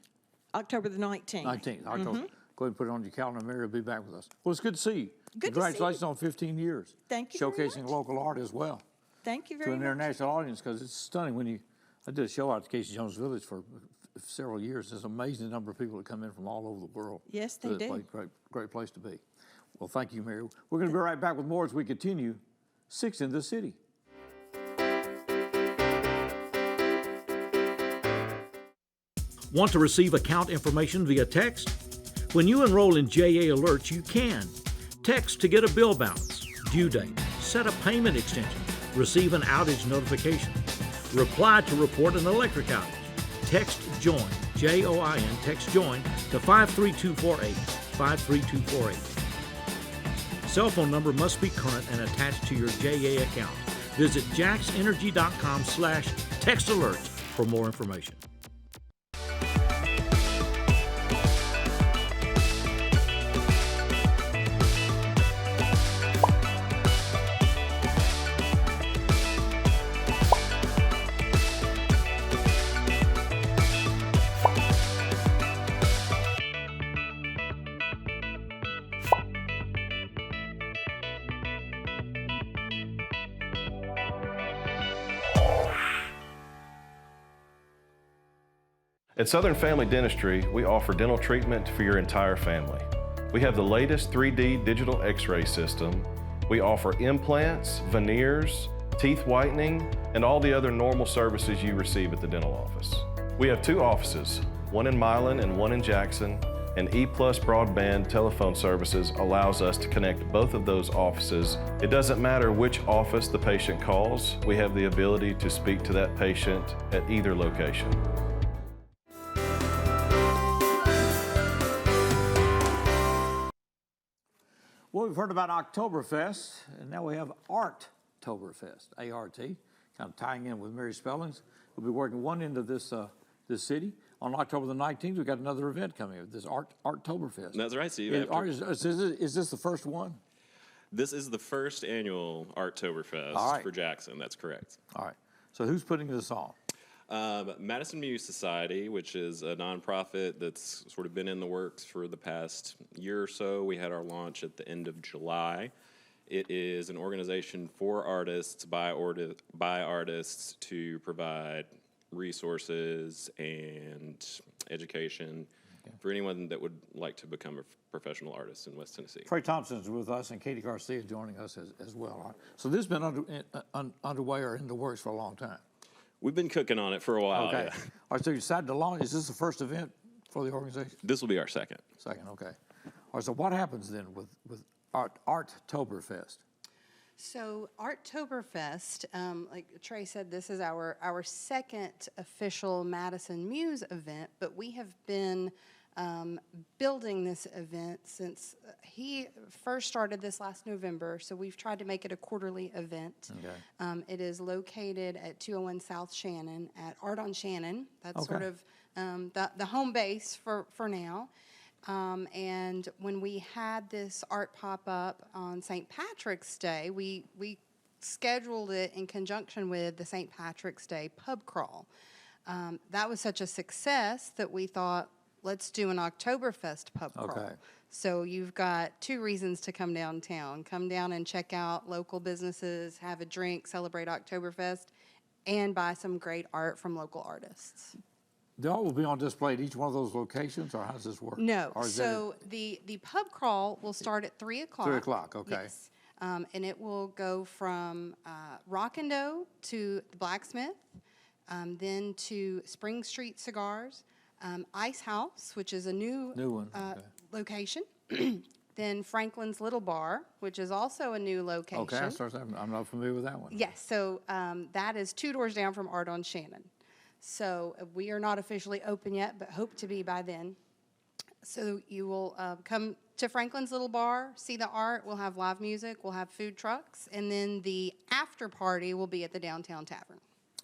Speaker 23: 19th.
Speaker 1: 19th. October. Go ahead and put it on your calendar. Mary will be back with us. Well, it's good to see you.
Speaker 23: Good
Speaker 1: Congratulations
Speaker 23: to see you.
Speaker 1: on 15 years.
Speaker 23: Thank you very
Speaker 1: Showcasing
Speaker 23: much.
Speaker 1: local art as well.
Speaker 23: Thank you
Speaker 1: To
Speaker 23: very
Speaker 1: an
Speaker 23: much.
Speaker 1: international audience, because it's stunning when I did a show out at Casey Jones Village for several years. There's an amazing number of people that come in from all over the world.
Speaker 23: Yes, they
Speaker 1: to this
Speaker 23: do.
Speaker 1: place. Great place to be. Well, thank you, Mary. We're going to be right back with more as we continue 6 in the City.
Speaker 11: Want to receive account information via text? When you enroll in JA Alerts, you can. Text to get a bill balance, due date, set a payment extension, receive an outage notification. Reply to report an electric outage. Text JOIN, J-O-I-N, text JOIN to 53248, 53248. Cell phone number must be current and attached to your JA account. Visit jaxenergy.com/textalerts for more information.
Speaker 3: At Southern Family Dentistry, we offer dental treatment for your entire family. We have the latest 3D digital x-ray system. We offer implants, veneers, teeth whitening, and all the other normal services you receive at the dental office. We have 2 offices, one in Milan and one in Jackson, and EPlus broadband telephone services allows us to connect both of those offices. It doesn't matter which office the patient calls, we have the ability to speak to that patient at either location.
Speaker 1: Well, we've heard about Oktoberfest, and now we have Arttoberfest, A-R-T, kind of tying in with Mary's spellings. We'll be working one end of this city. On October the 19th, we've got another event coming up, this Arttoberfest.
Speaker 4: That's right, Steve.
Speaker 1: Is this the first one?
Speaker 4: This is the first annual Arttoberfest for Jackson. That's correct.
Speaker 1: All right. So who's putting this on?
Speaker 4: Madison Muse Society, which is a nonprofit that's sort of been in the works for the past year or so. We had our launch at the end of July. It is an organization for artists, by artists, to provide resources and education for anyone that would like to become a professional artist in West Tennessee.
Speaker 1: Trey Thompson's with us, and Katie Garcia joining us as well. All right. So this has been underway or in the works for a long time.
Speaker 4: We've been cooking on it for a while.
Speaker 1: Okay.
Speaker 4: Yeah.
Speaker 1: All right, so you decided to launch. Is this the first event for the organization?
Speaker 4: This will be our second.
Speaker 1: Second, okay. All right, so what happens then with Arttoberfest?
Speaker 21: So Arttoberfest, like Trey said, this is our second official Madison Muse event, but we have been building this event since he first started this last November, so we've tried to make it a quarterly event.
Speaker 1: Okay.
Speaker 21: It is located at 201 South Shannon at Art on Shannon. That's sort of the home base for now. And when we had this art pop up on St. Patrick's Day, we scheduled it in conjunction with the St. Patrick's Day pub crawl. That was such a success that we thought, let's do an Oktoberfest pub crawl. So you've got 2 reasons to come downtown. Come down and check out local businesses, have a drink, celebrate Oktoberfest, and buy some great art from local artists.
Speaker 1: They all will be on display at each one of those locations, or how does this work?
Speaker 21: No. So the pub crawl will start at 3 o'clock.
Speaker 1: 3 o'clock, okay.
Speaker 21: Yes. And it will go from Rockando to the Blacksmith, then to Spring Street Cigars, Ice House, which is a new
Speaker 1: one,
Speaker 21: location. Then Franklin's Little Bar, which is also a new location.
Speaker 1: Okay, I'm not familiar with that one.
Speaker 21: Yes, so that is 2 doors down from Art on Shannon. So we are not officially open yet, but hope to be by then. So you will come to Franklin's Little Bar, see the art. We'll have live music. We'll have food trucks. And then the after party will be at the Downtown Tavern.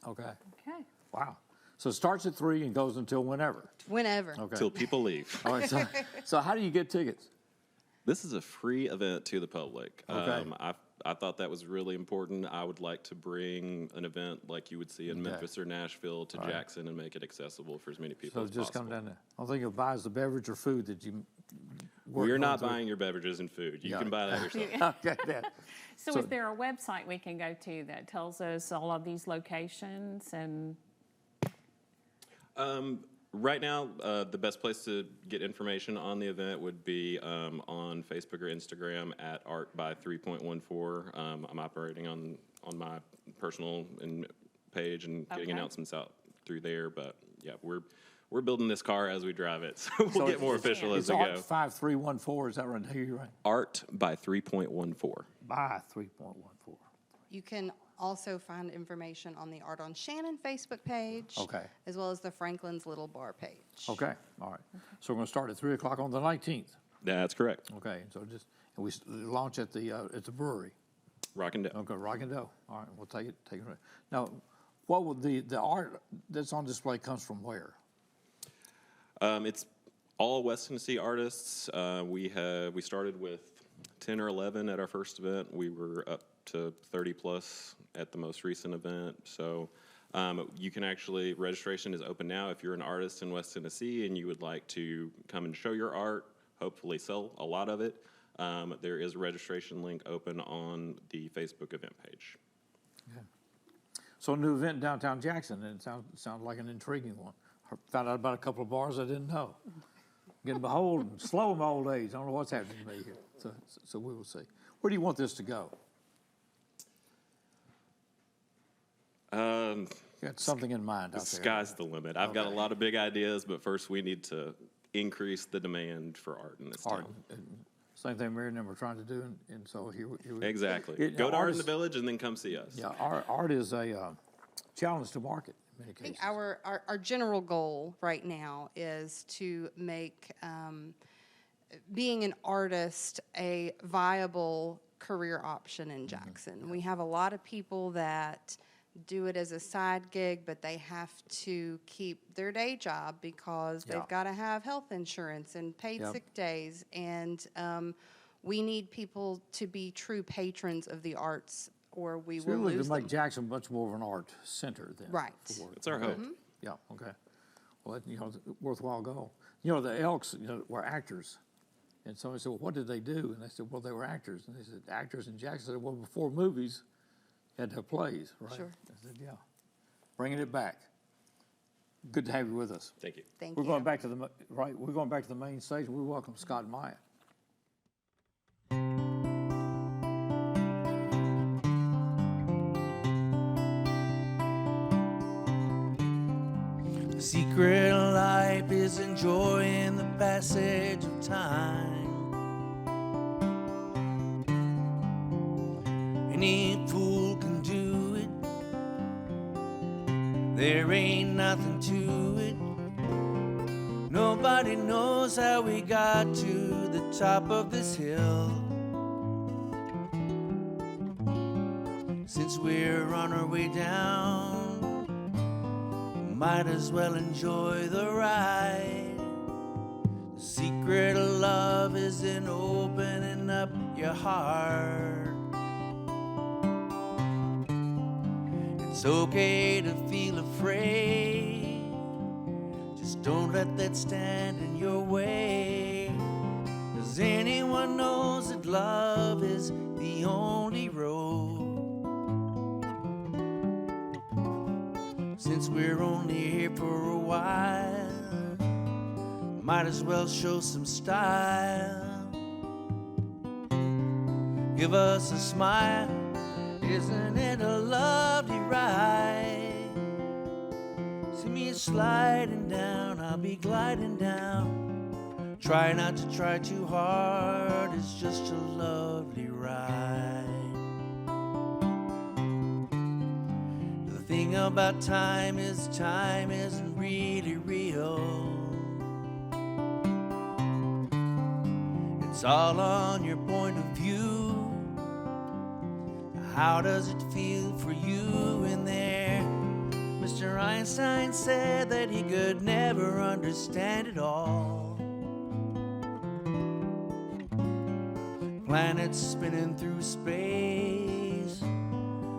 Speaker 1: Okay.
Speaker 2: Okay.
Speaker 1: Wow. So it starts at 3 and goes until whenever?
Speaker 21: Whenever.
Speaker 1: Okay.
Speaker 4: Till people leave.
Speaker 1: All right, so how do you get tickets?
Speaker 4: This is a free event to the public.
Speaker 1: Okay.
Speaker 4: I thought that was really important. I would like to bring an event like you would see in Memphis or Nashville to Jackson and make it accessible for as many people as
Speaker 1: just
Speaker 4: possible.
Speaker 1: come down there. I don't think you'll buy us the beverage or food that you
Speaker 4: We're not buying your beverages and food. You can buy that yourself.
Speaker 1: Okay, then.
Speaker 2: So is there a website we can go to that tells us all of these locations and?
Speaker 4: Right now, the best place to get information on the event would be on Facebook or Instagram at Art by 3.14. I'm operating on my personal page and getting announcements out through there. But yeah, we're building this car as we drive it, so we'll get more official as we go.
Speaker 1: Art 5314, is that right? Hear you right?
Speaker 4: Art by 3.14.
Speaker 1: By 3.14.
Speaker 21: You can also find information on the Art on Shannon Facebook page, as well as the Franklin's Little Bar page.
Speaker 1: Okay, all right. So we're going to start at 3 o'clock on the 19th.
Speaker 4: That's correct.
Speaker 1: Okay, so and we launch at the brewery.
Speaker 4: Rock and Dough.
Speaker 1: Okay, Rock and Dough. All right, we'll take it. Now, what would the art that's on display comes from where?
Speaker 4: It's all West Tennessee artists. We started with 10 or 11 at our first event. We were up to 30 plus at the most recent event. So you can actually, registration is open now if you're an artist in West Tennessee and you would like to come and show your art, hopefully sell a lot of it. There is a registration link open on the Facebook event page.
Speaker 1: Okay. So a new event in downtown Jackson, and it sounds like an intriguing one. I found out about a couple of bars I didn't know. Getting behold and slow in my old age. I don't know what's happening to me here. So we will see. Where do you want this to go? You got something in mind out there.
Speaker 4: Sky's the limit. I've got a lot of big ideas, but first we need to increase the demand for art in this town.
Speaker 1: Same thing Mary and them are trying to do, and so here we
Speaker 4: Exactly. Go to Art in the Village and then come see us.
Speaker 1: Yeah, art is a challenge to market in many cases.
Speaker 21: I think our general goal right now is to make being an artist a viable career option in Jackson. We have a lot of people that do it as a side gig, but they have to keep their day job because they've got to have health insurance and paid sick days. And we need people to be true patrons of the arts, or we will lose
Speaker 1: to make
Speaker 21: them.
Speaker 1: Jackson much more of an art center than before.
Speaker 4: It's our hope.
Speaker 1: Yeah, okay. Well, worthwhile goal. The Elks, were actors. And somebody said, well, what did they do? And they said, well, they were actors. And they said, actors in Jackson? I said, well, before movies, you had to have plays, right?
Speaker 21: Sure.
Speaker 1: I said, yeah. Bringing it back. Good to have you with us.
Speaker 4: Thank you.
Speaker 1: We're going back to we're going back to the main stage. We welcome Scott and Myatt.
Speaker 14: The secret of life is enjoying the passage of time. Any fool can do it. There ain't nothing to it. Nobody knows how we got to the top of this hill. Since we're on our way down, might as well enjoy the ride. The secret of love is in opening up your heart. It's okay to feel afraid. Just don't let that stand in your way. 'Cause anyone knows that love is the only road. Since we're only here for a while, might as well show some style. Give us a smile, isn't it a lovely ride? See me sliding down, I'll be gliding down. Try not to try too hard, it's just a lovely ride. The thing about time isn't really real. It's all on your point of view. How does it feel for you in there? Mr. Einstein said that he could never understand it all. Planets spinning through space,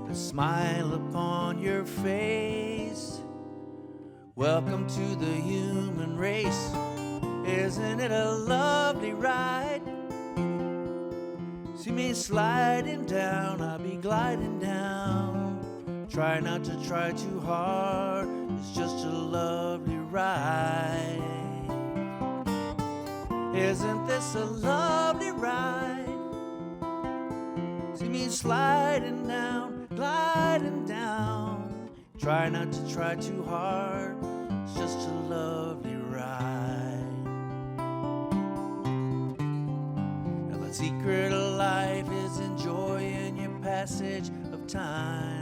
Speaker 14: a smile upon your face. Welcome to the human race. Isn't it a lovely ride? See me sliding down, I'll be gliding down. Try not to try too hard, it's just a lovely ride. Isn't this a lovely ride? See me sliding down, gliding down. Try not to try too hard, it's just a lovely ride. Now the secret of life is enjoying your passage of time.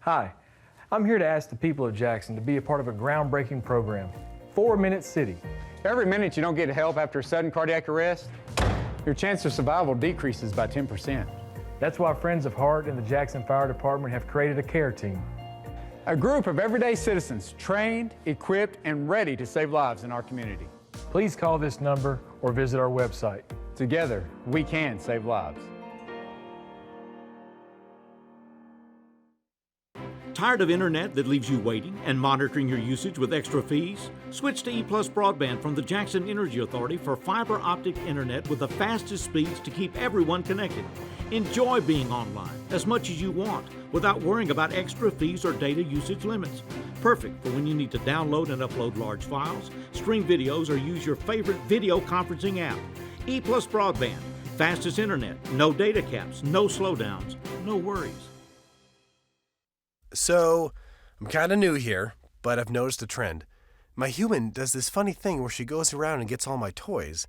Speaker 5: Hi, I'm here to ask the people of Jackson to be a part of a groundbreaking program, 4 Minute City.
Speaker 6: Every minute you don't get help after a sudden cardiac arrest, your chance of survival decreases by 10%.
Speaker 5: That's why Friends of Heart and the Jackson Fire Department have created a care team.
Speaker 6: A group of everyday citizens trained, equipped, and ready to save lives in our community.
Speaker 5: Please call this number or visit our website.
Speaker 6: Together, we can save lives.
Speaker 11: Tired of internet that leaves you waiting and monitoring your usage with extra fees? Switch to EPlus broadband from the Jackson Energy Authority for fiber optic internet with the fastest speeds to keep everyone connected. Enjoy being online as much as you want without worrying about extra fees or data usage limits. Perfect for when you need to download and upload large files, stream videos, or use your favorite video conferencing app. EPlus broadband, fastest internet, no data caps, no slowdowns, no worries.
Speaker 8: So, I'm kind of new here, but I've noticed a trend. My human does this funny thing where she goes around and gets all my toys,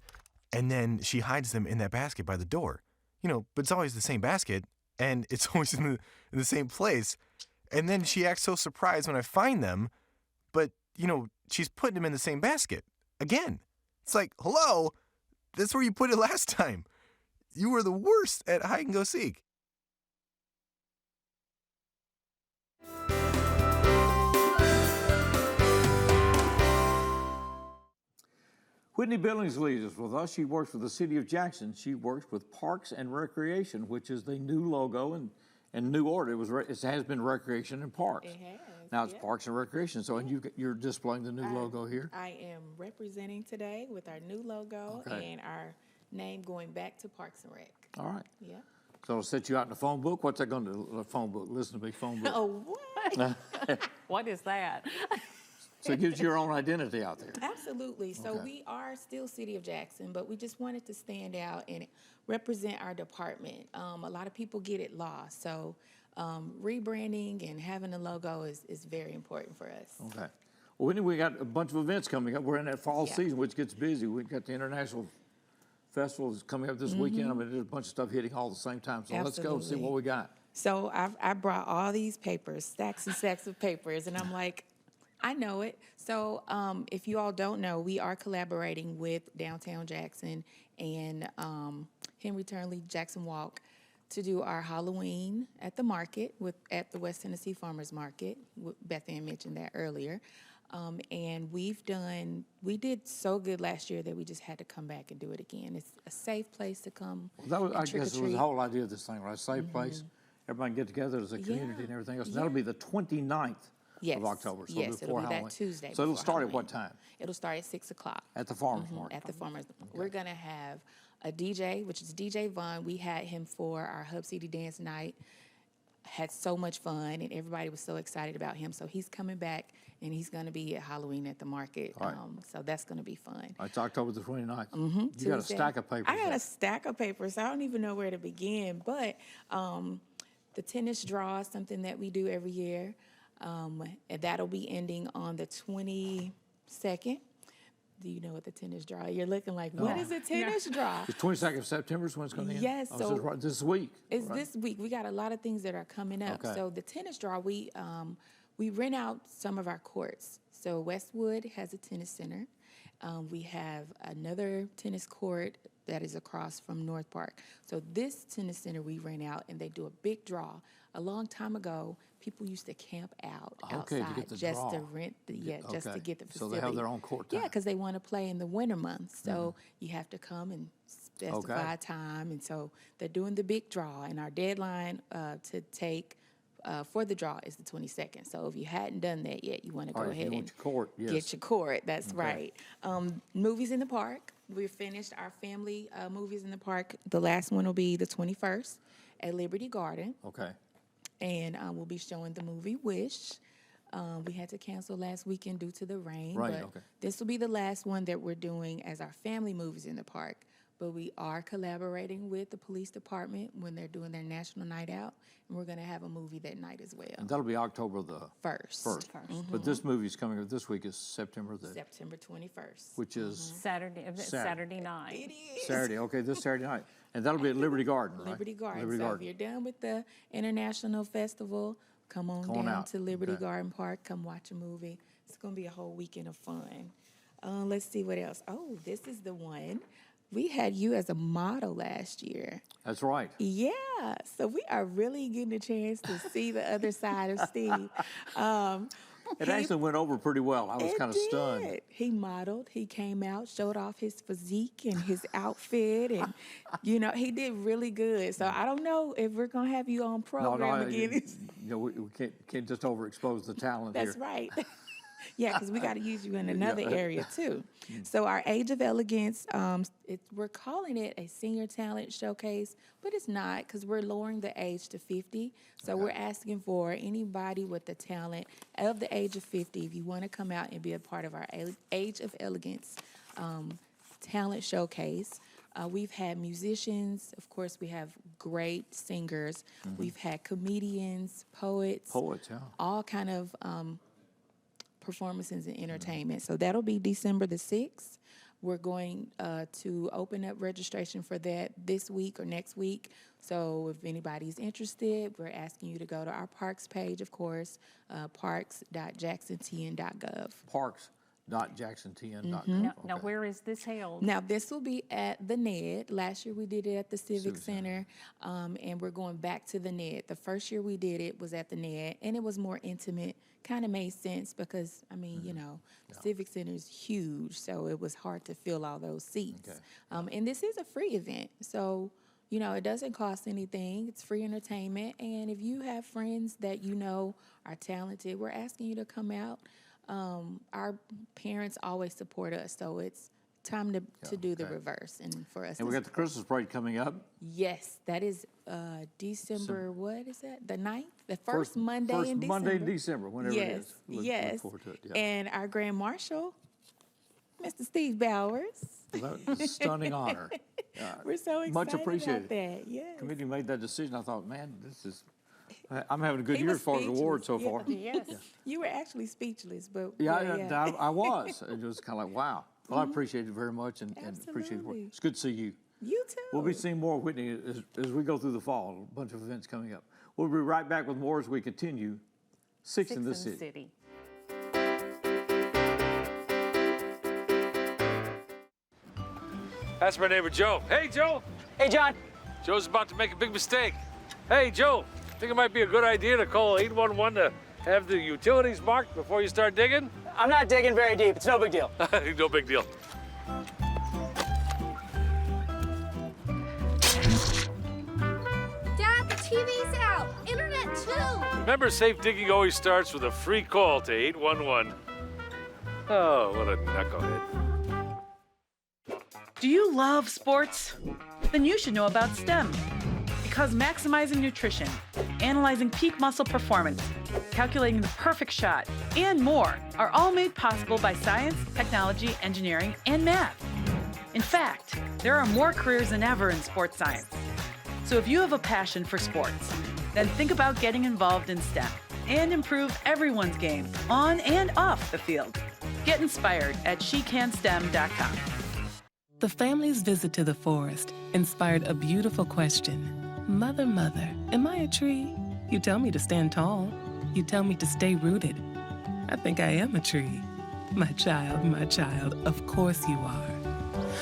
Speaker 8: and then she hides them in that basket by the door. You know, but it's always the same basket, and it's always in the same place. And then she acts so surprised when I find them, but, you know, she's putting them in the same basket. Again. It's like, hello, that's where you put it last time. You were the worst at hide and go seek.
Speaker 1: Whitney Billingsley is with us. She works for the City of Jackson. She works with Parks and Recreation, which is the new logo and new order. It has been Recreation and Parks.
Speaker 24: It has.
Speaker 1: Now it's Parks and Recreation. So, and you're displaying the new logo here?
Speaker 24: I am representing today with our new logo and our name going back to Parks and Rec.
Speaker 1: All right.
Speaker 24: Yeah.
Speaker 1: So it'll set you out in the phone book. What's that going to do? The phone book. Listen to me, phone book.
Speaker 24: Oh, what?
Speaker 2: What is that?
Speaker 1: So it gives you your own identity out there.
Speaker 24: Absolutely. So we are still City of Jackson, but we just wanted to stand out and represent our department. A lot of people get it lost. So rebranding and having a logo is very important for us.
Speaker 1: Okay. Well, we got a bunch of events coming up. We're in that fall season, which gets busy. We got the International Festival is coming up this weekend. I mean, there's a bunch of stuff hitting all at the same time. So let's go see what we got.
Speaker 24: So I brought all these papers, stacks and stacks of papers, and I'm like, I know it. So if you all don't know, we are collaborating with Downtown Jackson and Henry Turnley Jackson Walk to do our Halloween at the market at the West Tennessee Farmers Market. Beth Ann mentioned that earlier. And we did so good last year that we just had to come back and do it again. It's a safe place to come.
Speaker 1: Well, that was, I guess it was the whole idea of this thing, right? Safe place. Everybody can get together as a community and everything else. And that'll be the 29th.
Speaker 24: Yes.
Speaker 1: Of October. So
Speaker 24: yes,
Speaker 1: before
Speaker 24: it'll be
Speaker 1: Halloween.
Speaker 24: that Tuesday.
Speaker 1: So it'll
Speaker 24: before
Speaker 1: start
Speaker 24: Halloween.
Speaker 1: at what time?
Speaker 24: It'll start at 6 o'clock.
Speaker 1: At the farmers market.
Speaker 24: At the farmers. We're gonna have a DJ, which is DJ Vaughn. We had him for our Hub City Dance Night had so much fun, and everybody was so excited about him. So he's coming back, and he's going to be at Halloween at the market.
Speaker 1: All right.
Speaker 24: So that's going to be fun.
Speaker 1: It's October the 29th.
Speaker 24: Mm-hmm.
Speaker 1: You got a stack of papers.
Speaker 24: I got a stack of papers. I don't even know where to begin. But the tennis draw is something that we do every year. And that'll be ending on the 22nd. Do you know what the tennis draw? You're looking like, what is a tennis draw?
Speaker 1: The 22nd of September is when it's going to end?
Speaker 24: Yes.
Speaker 1: Oh,
Speaker 24: So
Speaker 1: this week?
Speaker 24: It's this week. We got a lot of things that are coming up.
Speaker 1: Okay.
Speaker 24: So the tennis draw, we rent out some of our courts. So Westwood has a tennis center. We have another tennis court that is across from North Park. So this tennis center we rent out, and they do a big draw. A long time ago, people used to camp out outside
Speaker 1: to get the
Speaker 24: just
Speaker 1: draw.
Speaker 24: to rent just to get the facility.
Speaker 1: So they have their own court time.
Speaker 24: Yeah, because they want to play in the winter months. So you have to come and specify time. And so they're doing the big draw, and our deadline to take for the draw is the 22nd. So if you hadn't done that yet, you want to go ahead and get your court. That's right. Movies in the park. We finished our family movies in the park. The last one will be the 21st at Liberty Garden.
Speaker 1: Okay.
Speaker 24: And we'll be showing the movie Wish. We had to cancel last weekend due to the rain.
Speaker 1: Right,
Speaker 24: but
Speaker 1: okay.
Speaker 24: This will be the last one that we're doing as our family movies in the park. But we are collaborating with the police department when they're doing their national night out. And we're going to have a movie that night as well.
Speaker 1: And that'll be October the
Speaker 24: 1st.
Speaker 1: Mm-hmm. But this movie's coming up this week is September
Speaker 24: 21st.
Speaker 1: Which is?
Speaker 2: Saturday night.
Speaker 24: It is.
Speaker 1: Saturday, okay, this Saturday night. And that'll be at Liberty Garden, right?
Speaker 24: Liberty Garden.
Speaker 1: Liberty
Speaker 24: So
Speaker 1: Garden.
Speaker 24: if you're done with the International Festival, come on down
Speaker 1: out.
Speaker 24: to Liberty
Speaker 1: Okay.
Speaker 24: Garden Park. Come watch a movie. It's going to be a whole weekend of fun. Let's see what else. Oh, this is the one. We had you as a model last year.
Speaker 1: That's right.
Speaker 24: Yeah. So we are really getting a chance to see the other side of Steve.
Speaker 1: It actually went over pretty well. I was kind of stunned.
Speaker 24: Did. He modeled. He came out, showed off his physique and his outfit, and he did really good. So I don't know if we're gonna have you on program again.
Speaker 1: We can't just overexpose the talent here.
Speaker 24: That's right. Yeah, because we got to use you in another area too. So our Age of Elegance, we're calling it a senior talent showcase, but it's not, because we're lowering the age to 50. So we're asking for anybody with the talent of the age of 50, if you want to come out and be a part of our Age of Elegance talent showcase. We've had musicians, of course, we have great singers. We've had comedians, poets,
Speaker 1: yeah.
Speaker 24: all kind of performances and entertainment. So that'll be December the 6th. We're going to open up registration for that this week or next week. So if anybody's interested, we're asking you to go to our parks page, of course, parks.jacksontn.gov.
Speaker 1: Parks.jacksontn.gov.
Speaker 2: Now, where is this held?
Speaker 24: Now, this will be at the Ned. Last year we did it at the Civic Center, and we're going back to the Ned. The first year we did it was at the Ned, and it was more intimate. Kind of made sense because, the Civic Center is huge, so it was hard to fill all those seats.
Speaker 1: Okay.
Speaker 24: And this is a free event, so, it doesn't cost anything. It's free entertainment, and if you have friends that are talented, we're asking you to come out. Our parents always support us, so it's time to do the reverse and for us.
Speaker 1: And we got the Christmas parade coming up.
Speaker 24: Yes, that is December. What is that? The 9th, the first Monday in December.
Speaker 1: Monday in December, whenever it is.
Speaker 24: Yes.
Speaker 1: Look forward to it. Yeah.
Speaker 24: And our Grand Marshal, Mr. Steve Bowers.
Speaker 1: Well, that was a stunning honor.
Speaker 24: We're so excited
Speaker 1: Much appreciated.
Speaker 24: about that. Yes.
Speaker 1: Committee made that decision. I thought, man, I'm having a good year as far as awards so far.
Speaker 24: Yes. Yeah. You were actually speechless, but
Speaker 1: I was. It was kind of like, wow. Well, I appreciate it very much and appreciate the work. It's good to see you.
Speaker 24: You too.
Speaker 1: We'll be seeing more Whitney as we go through the fall. A bunch of events coming up. We'll be right back with more as we continue Six in the City.
Speaker 9: That's my neighbor, Joe. Hey, Joe.
Speaker 10: Hey, John.
Speaker 9: Joe's about to make a big mistake. Hey, Joe, think it might be a good idea to call 811 to have the utilities marked before you start digging?
Speaker 10: I'm not digging very deep. It's no big deal.
Speaker 9: No big deal.
Speaker 7: Dad, the TV's out. Internet too.
Speaker 9: Remember, safe digging always starts with a free call to 811. Oh, what a knucklehead.
Speaker 12: Do you love sports? Then you should know about STEM. Because maximizing nutrition, analyzing peak muscle performance, calculating the perfect shot, and more are all made possible by science, technology, engineering, and math. In fact, there are more careers than ever in sports science. So if you have a passion for sports, then think about getting involved in STEM and improve everyone's game on and off the field. Get inspired at SheCanSTEM.com.
Speaker 13: The family's visit to the forest inspired a beautiful question. Mother, mother, am I a tree? You tell me to stand tall. You tell me to stay rooted. I think I am a tree. My child, of course you are.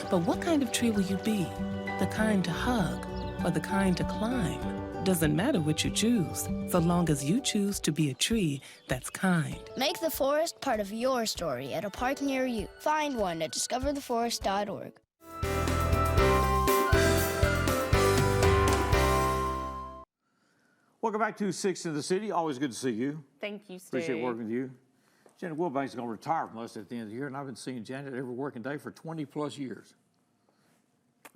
Speaker 13: But what kind of tree will you be? The kind to hug or the kind to climb? Doesn't matter what you choose, so long as you choose to be a tree that's kind.
Speaker 7: Make the forest part of your story at a park near you. Find one at discovertheforest.org.
Speaker 1: Welcome back to 6 in the City. Always good to see you.
Speaker 2: Thank you, Steve.
Speaker 1: Appreciate working with you. Janet Wilbank's is going to retire from us at the end of the year, and I've been seeing Janet every working day for 20 plus years.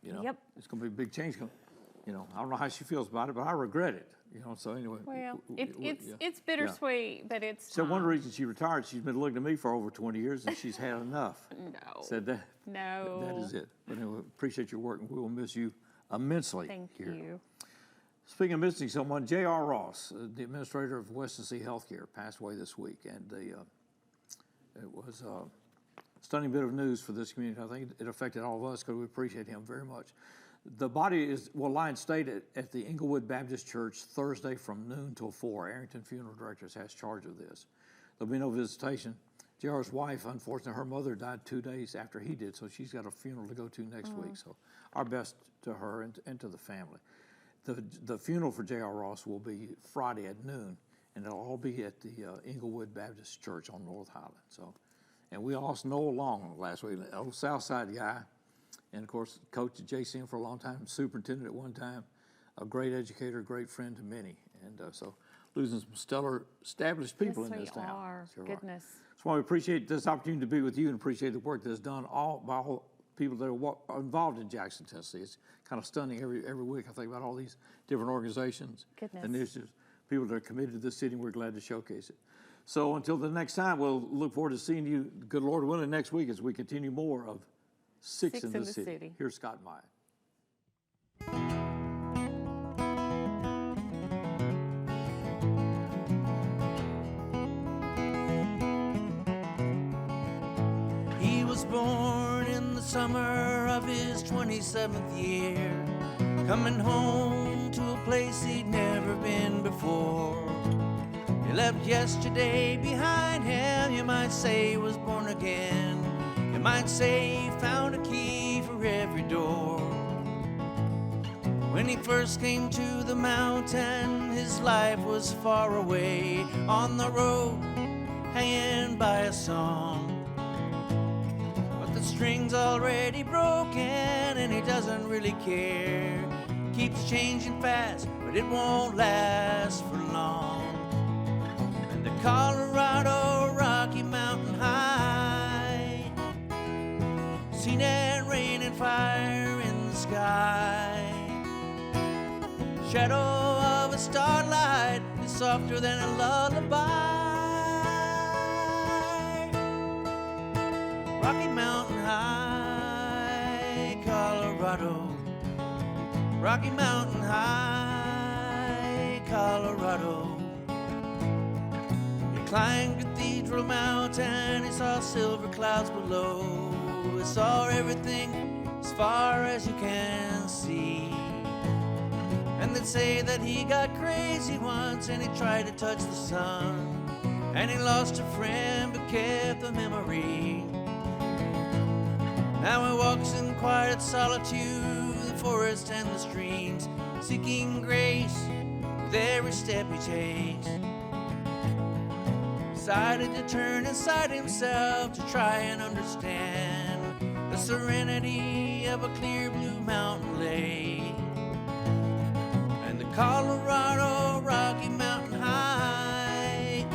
Speaker 1: You know,
Speaker 2: Yep.
Speaker 1: It's going to be a big change. You know, I don't know how she feels about it, but I regret it. You know, so anyway.
Speaker 2: Well, it's bittersweet, but it's
Speaker 1: So one of the reasons she retired, she's been looking at me for over 20 years, and she's had enough.
Speaker 2: No.
Speaker 1: Said that.
Speaker 2: No.
Speaker 1: That is it. But anyway, appreciate your work, and we will miss you immensely.
Speaker 2: Thank
Speaker 1: here.
Speaker 2: you.
Speaker 1: Speaking of missing someone, J.R. Ross, the administrator of West Tennessee Healthcare, passed away this week, and it was a stunning bit of news for this community. I think it affected all of us because we appreciate him very much. The body will lie in state at the Inglewood Baptist Church Thursday from noon till 4. Arrington Funeral Directors has charge of this. There'll be no visitation. J.R.'s wife, unfortunately, her mother died 2 days after he did, so she's got a funeral to go to next week. So our best to her and to the family. The funeral for J.R. Ross will be Friday at noon, and it'll all be at the Inglewood Baptist Church on North Highland. So, and we lost Noel Long last week, an old Southside guy, and of course, coached at JCM for a long time, superintendent at one time, a great educator, great friend to many, and so losing some stellar established people in this town.
Speaker 2: Are.
Speaker 1: Sure
Speaker 2: Goodness.
Speaker 1: That's why we appreciate this opportunity to be with you and appreciate the work that's done by all people that are involved in Jackson, Tennessee. It's kind of stunning every week. I think about all these different organizations, initiatives, people that are committed to this city, and we're glad to showcase it. So until the next time, we'll look forward to seeing you, good Lord willing, next week as we continue more of Six in the City. Here's Scott Myatt.
Speaker 14: He was born in the summer of his 27th year, coming home to a place he'd never been before. He left yesterday behind him, you might say he was born again. You might say he found a key for every door. When he first came to the mountain, his life was far away, on the road, hanging by a song. But the string's already broken and he doesn't really care. Keeps changing fast, but it won't last for long. And the Colorado Rocky Mountain High, seen it rain and fire in the sky. Shadow of a starlight is softer than a lullaby. Rocky Mountain High, Colorado. Rocky Mountain High, Colorado. He climbed Cathedral Mountain, he saw silver clouds below. He saw everything as far as you can see. And they'd say that he got crazy once and he tried to touch the sun. And he lost a friend but kept the memory. Now he walks in quiet solitude, the forest and the streams, seeking grace with every step he takes. Decided to turn inside himself to try and understand the serenity of a clear blue mountain lake. And the Colorado Rocky Mountain High,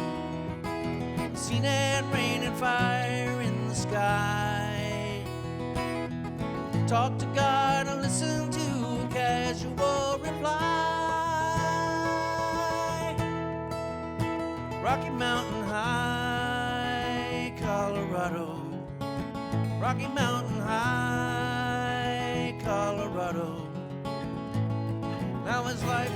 Speaker 14: seen it rain and fire in the sky. Talk to God and listen to a casual reply. Rocky Mountain High, Colorado. Rocky Mountain High, Colorado. Now it's like